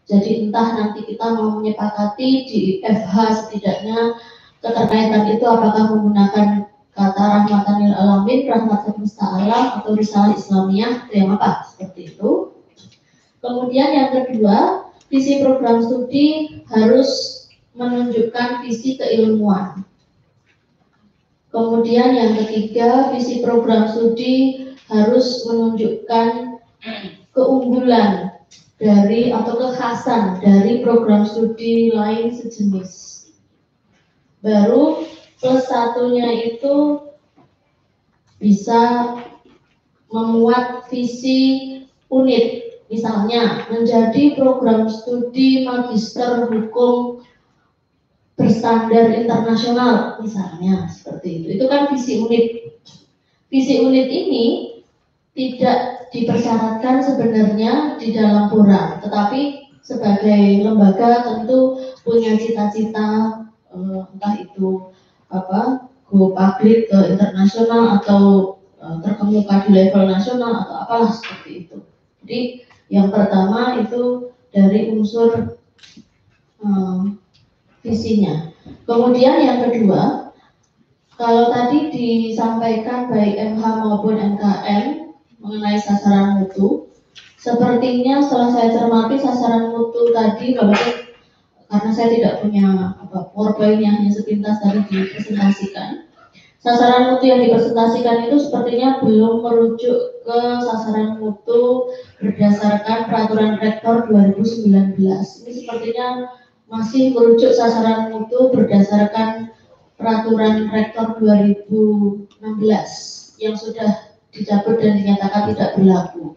Jadi entah nanti kita mau menyepakati di FH setidaknya keterkaitan itu apakah menggunakan kata rahmatan lil alamin, rahmat semesta alam, atau risalah Islamiyah, yang apa seperti itu. Kemudian yang kedua, visi program studi harus menunjukkan visi keilmuan. Kemudian yang ketiga, visi program studi harus menunjukkan keunggulan dari atau kekhasan dari program studi lain sejenis. Baru plus 1-nya itu bisa memuat visi unit. Misalnya menjadi program studi magister hukum berstandar internasional, misalnya seperti itu. Itu kan visi unit. Visi unit ini tidak dipersyaratkan sebenarnya di dalam Burang, tetapi sebagai lembaga tentu punya cita-cita entah itu go public ke internasional atau terkemuka di level nasional atau apalah seperti itu. Jadi yang pertama itu dari unsur visinya. Kemudian yang kedua, kalau tadi disampaikan baik MH maupun MKM mengenai sasaran mutu, sepertinya setelah saya cermati sasaran mutu tadi, walaupun karena saya tidak punya PowerPoint-nya hanya sepintas tadi dipresentasikan, sasaran mutu yang dipresentasikan itu sepertinya belum merujuk ke sasaran mutu berdasarkan peraturan rektor 2019. Ini sepertinya masih merujuk sasaran mutu berdasarkan peraturan rektor 2016 yang sudah dicabut dan dinyatakan tidak berlaku.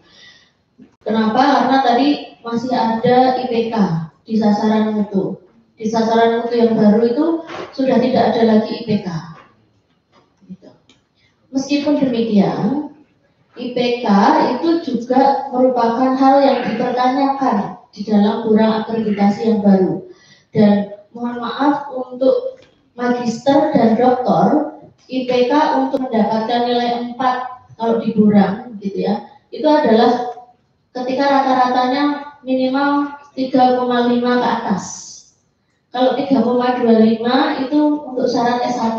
Kenapa? Karena tadi masih ada IPK di sasaran mutu. Di sasaran mutu yang baru itu sudah tidak ada lagi IPK. Meskipun demikian, IPK itu juga merupakan hal yang dipertanyakan di dalam Burang akreditasi yang baru. Dan mohon maaf untuk magister dan doktor IPK untuk mendapatkan nilai 4 kalau di Burang gitu ya, itu adalah ketika rata-ratanya minimal 3,5 ke atas. Kalau 3,25 itu untuk syarat S1.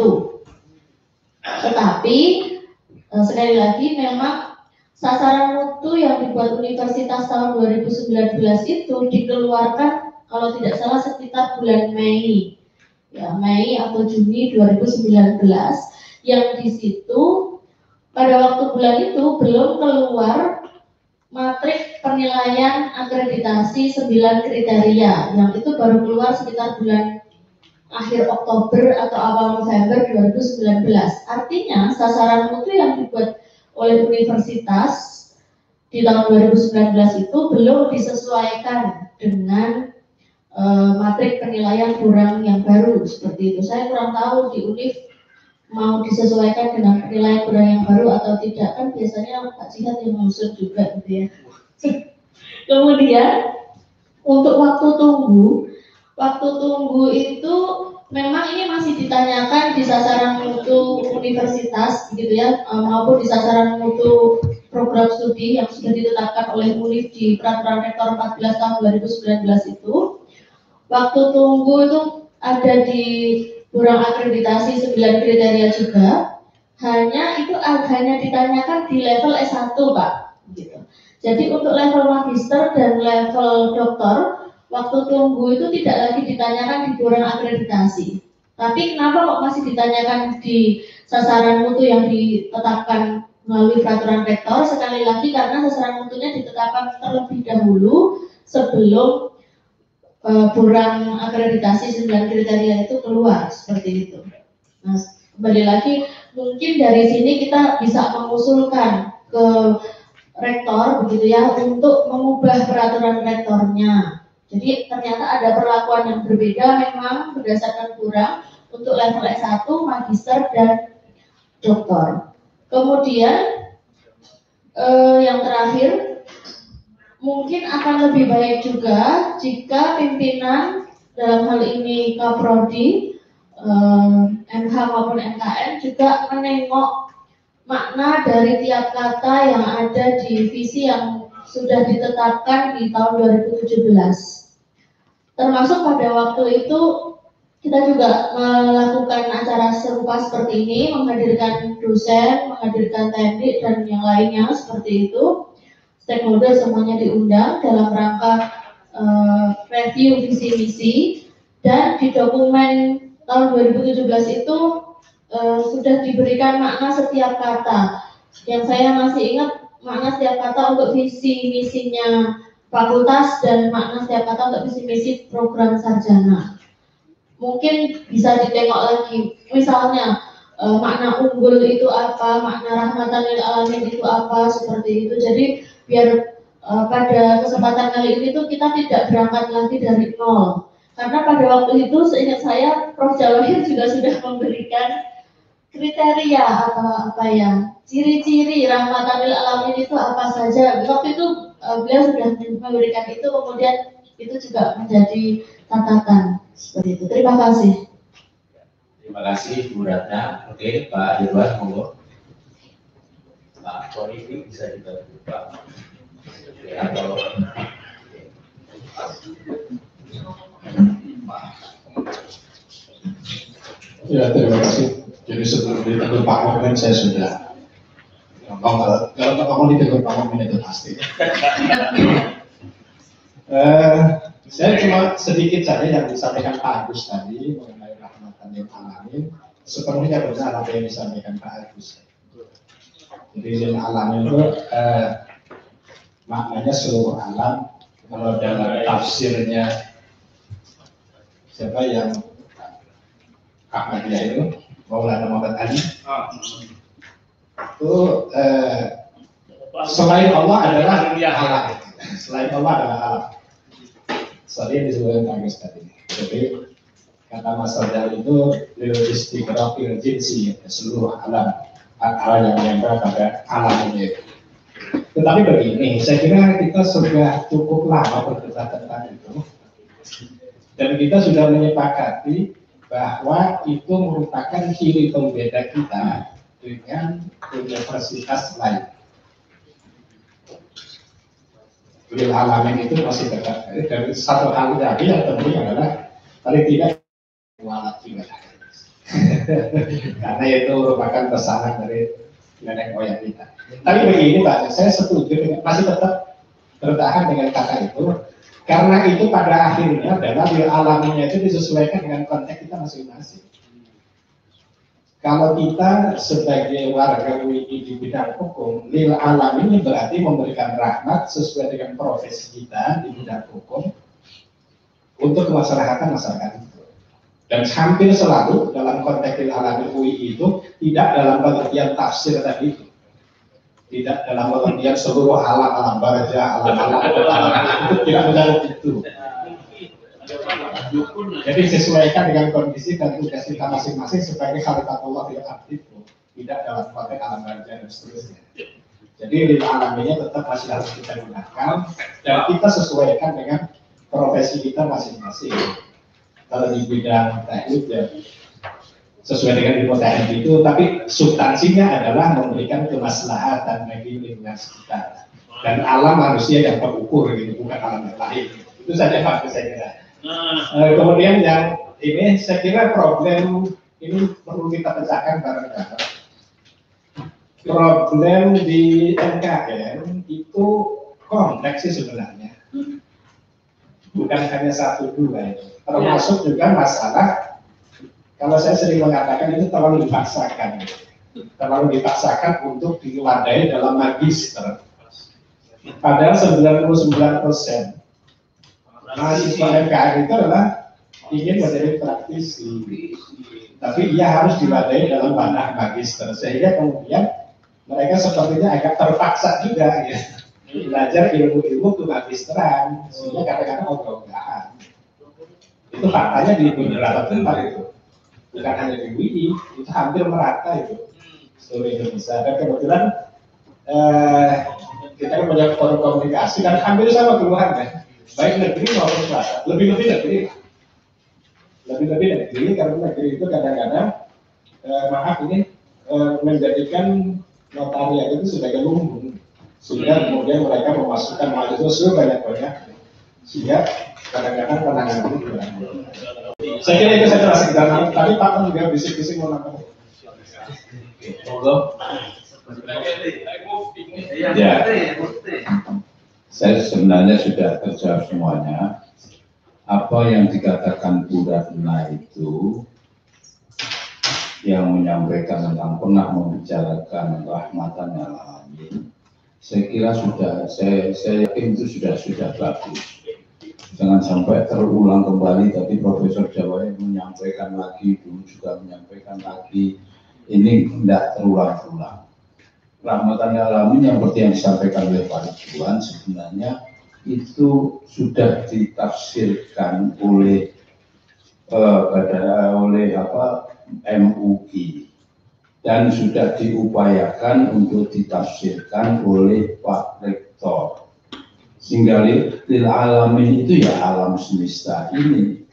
Tetapi sekali lagi memang sasaran mutu yang dibuat universitas tahun 2019 itu dikeluarkan kalau tidak salah sekitar bulan Mei, ya Mei atau Juni 2019, yang di situ pada waktu bulan itu belum keluar matrik penilaian akreditasi 9 kriteria, yang itu baru keluar sekitar bulan akhir Oktober atau awal November 2019. Artinya sasaran mutu yang dibuat oleh universitas di tahun 2019 itu belum disesuaikan dengan matrik penilaian Burang yang baru seperti itu. Saya kurang tahu di UNIF mau disesuaikan dengan penilaian Burang yang baru atau tidak, kan biasanya Pak Jihad yang ngusut juga gitu ya. Kemudian untuk waktu tunggu itu memang ini masih ditanyakan di sasaran mutu universitas gitu ya, maupun di sasaran mutu program studi yang sudah ditetapkan oleh UNIF di Peraturan Rektor 14 tahun 2019 itu. Waktu tunggu itu ada di Burang akreditasi 9 kriteria juga, hanya ditanyakan di level S1 Pak gitu. Jadi untuk level magister dan level doktor, waktu tunggu itu tidak lagi ditanyakan di Burang akreditasi. Tapi kenapa kok masih ditanyakan di sasaran mutu yang ditetapkan melalui peraturan rektor? Sekali lagi karena sasaran mutunya ditetapkan terlebih dahulu sebelum Burang akreditasi 9 kriteria itu keluar seperti itu. Nah, kembali lagi mungkin dari sini kita bisa mengusulkan ke rektor begitu ya untuk mengubah peraturan rektornya. Jadi ternyata ada perlakuan yang berbeda memang berdasarkan Burang untuk level S1, magister dan doktor. Kemudian yang terakhir, mungkin akan lebih baik juga jika pimpinan dalam hal ini Kaprodi, MH maupun MKN juga menengok makna dari tiap kata yang ada di visi yang sudah ditetapkan di tahun 2017. Termasuk pada waktu itu kita juga melakukan acara serupa seperti ini, menghadirkan dosen, menghadirkan teknik dan yang lainnya seperti itu. Stakeholder semuanya diundang dalam rangka review visi misi, dan di dokumen tahun 2017 itu sudah diberikan makna setiap kata. Yang saya masih ingat makna setiap kata untuk visi misinya fakultas dan makna setiap kata untuk visi misi program sarjana. Mungkin bisa ditengok lagi, misalnya makna unggul itu apa, makna rahmatan lil alamin itu apa, seperti itu. Jadi biar pada kesempatan kali ini tuh kita tidak berangkat lagi dari nol. Karena pada waktu itu seingat saya Prof. Jawahir juga sudah memberikan kriteria atau apa ya, ciri-ciri rahmatan lil alamin itu apa saja. Waktu itu beliau sudah memberikan itu, kemudian itu juga menjadi catatan seperti itu. Terima kasih. Terima kasih Bu Ratna. Oke, Pak Dirwan, monggo. Pak Kori bisa dibantu Pak. Atau ya, terima kasih. Jadi sebelum ditegur Pak Momen saya sudah ngomong, kalau Pak Momen ditegur Pak Momen itu pasti. Saya cuma sedikit saja yang disampaikan Pak Agus tadi mengenai rahmatan lil alamin, sepenuhnya benar apa yang disampaikan Pak Agus. Jadi lil alamin itu maknanya seluruh alam. Kalau dalam tafsirnya siapa yang Ahmadiyah itu, Maulana Muhammad Ali, itu selain Allah adalah alam. Selain Allah adalah alam. Sorry disebutkan Agus tadi. Jadi kata Mas Sadar itu istiqraqil jinsi, seluruh alam yang menempel pada alam ini. Tetapi begini, saya kira kita sudah cukup lama berdebat tentang itu, Dan kita sudah menyepakati bahwa itu merupakan ciri pembeda kita dengan universitas lain. Lil alamin itu masih dekat. Dan satu hal lagi yang penting adalah paling tidak walat juga. Karena itu merupakan pesanan dari nenek moyang kita. Tapi begini Pak, saya setuju masih tetap bertahan dengan kata itu, karena itu pada akhirnya adalah lil alaminnya itu disesuaikan dengan konteks kita masing-masing. Kalau kita sebagai warga WI di bidang hukum, lil alaminnya berarti memberikan rahmat sesuai dengan profesi kita di bidang hukum untuk kemaslahatan masyarakat itu. Dan hampir selalu dalam konteks lil alamin UI itu tidak dalam pengertian tafsir tadi itu. Tidak dalam pengertian seluruh alam barja, alam itu tidak benar itu. Jadi sesuaikan dengan kondisi dan tugas kita masing-masing sebagai khalifatullah fil ardi itu, tidak dalam konteks alam barja dan seterusnya. Jadi lil alaminnya tetap masih harus kita gunakan dan kita sesuaikan dengan profesi kita masing-masing. Kalau di bidang teknik ya sesuai dengan ilmu teknik itu, tapi substansinya adalah memberikan kemaslahatan bagi lingkungan sekitar dan alam manusia yang terukur gitu, bukan alam yang lain. Itu saja Pak saya kira. Kemudian yang ini saya kira problem ini perlu kita pecahkan bareng-bareng. Problem di MKN itu kompleks sih sebenarnya, bukan hanya satu dua itu. Termasuk juga masalah, kalau saya sering mengatakan itu terlalu dipaksakan. Terlalu dipaksakan untuk diwadahi dalam magister. Padahal 99% mahasiswa MKN itu adalah ingin menjadi praktisi. Tapi ia harus diwadahi dalam ranah magister. Sehingga kemudian mereka sepertinya agak terpaksa juga ya, belajar ilmu-ilmu kemagisteran. Sehingga kadang-kadang ogah-ogahan. Itu faktanya di beberapa tempat itu, bukan hanya di UI, itu hampir merata itu seluruh Indonesia. Dan kebetulan kita kan punya forum komunikasi dan hampir sama keluhan kan, baik negeri maupun swasta, lebih-lebih negeri, karena negeri itu kadang-kadang maaf ini menjadikan notariat itu sebagai lumbung, sehingga kemudian mereka memasukkan mahasiswa sebanyak-banyak, sehingga kadang-kadang penanganan itu kurang. Saya kira itu saya terasa dalam. Tadi Pak Pan juga bisik-bisik mau nambah. Monggo. Ya, saya sebenarnya sudah terjawab semuanya. Apa yang dikatakan Bu Ratna itu, yang menyampaikan tentang pernah membicarakan rahmatan yang alamin, saya kira sudah, saya yakin itu sudah bagus. Jangan sampai terulang kembali, tapi Profesor Jawa menyampaikan lagi, dulu juga menyampaikan lagi, ini tidak terulang-ulang. Rahmatan alamin yang seperti yang disampaikan oleh Pak Ridwan sebenarnya itu sudah ditafsirkan oleh MUI dan sudah diupayakan untuk ditafsirkan oleh Pak Rektor. Sehingga lil alamin itu ya alam semesta ini.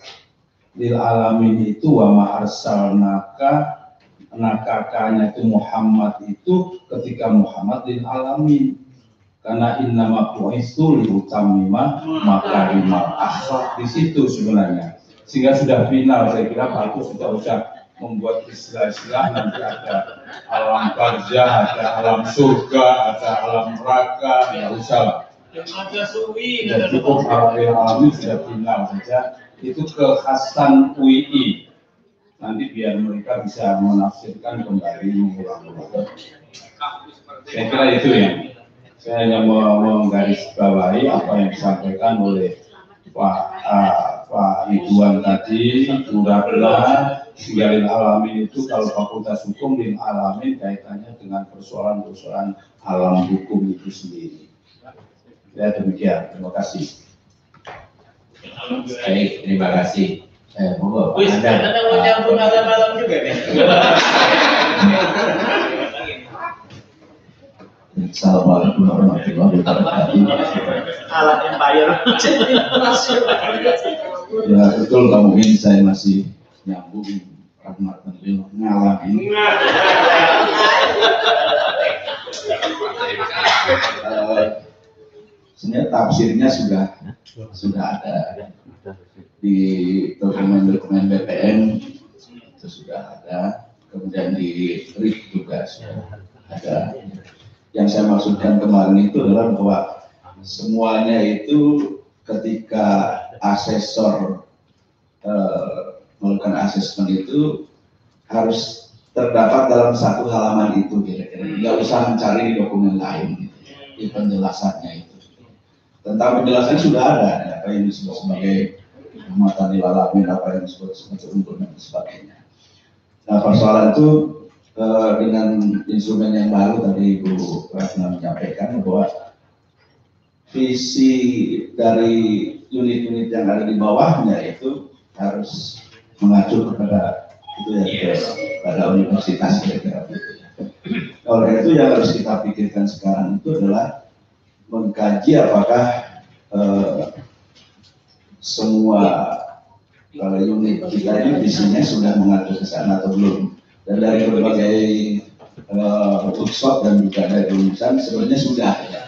Lil alamin itu wa ma arsalnaka, nakakanya itu Muhammad itu ketika Muhammad lil alamin. Karena innama bu'istu liutammima makarimal akhlak, di situ sebenarnya. Sehingga sudah final, saya kira Pak Agus sudah usah membuat istilah-istilah, nanti ada alam barzah, ada alam surga, ada alam neraka, ya usah lah. Dan cukup alami sudah final saja. Itu kekhasan UI. Nanti biar mereka bisa menafsirkan kembali, mengulang-ulang. Saya kira itu ya. Saya hanya menggarisbawahi apa yang disampaikan oleh Pak Ridwan tadi, Bu Ratna, lil alamin itu kalau fakultas hukum lil alamin kaitannya dengan persoalan-persoalan alam hukum itu sendiri. Ya demikian, terima kasih. Baik, terima kasih. Monggo. Anda mau nyambung malam-malam juga nih. Assalamualaikum warahmatullahi wabarakatuh. Alat Empire. Ya betul kamu ini, saya masih nyambung rahmat ngalamin. Sebenarnya tafsirnya sudah ada di dokumen BPN, itu sudah ada, kemudian di RIK juga sudah ada. Yang saya maksudkan kemarin itu adalah bahwa semuanya itu ketika asesor melakukan asesmen itu harus terdapat dalam satu halaman itu kira-kira, nggak usah mencari di dokumen lain gitu, di penjelasannya itu. Tentang penjelasannya sudah ada, apa yang disebut sebagai rahmatan lil alamin, apa yang disebut sebagai unggul dan sebagainya. Nah, persoalan itu dengan instrumen yang baru tadi Ibu Ratna menyampaikan bahwa visi dari unit-unit yang ada di bawahnya itu harus mengacu kepada itu ya, pada universitas kira-kira. Oleh itu yang harus kita pikirkan sekarang itu adalah mengkaji apakah semua unit kita ini visinya sudah mengacu ke sana atau belum. Dan dari berbagai workshop dan juga dari lulusan sebenarnya sudah ya.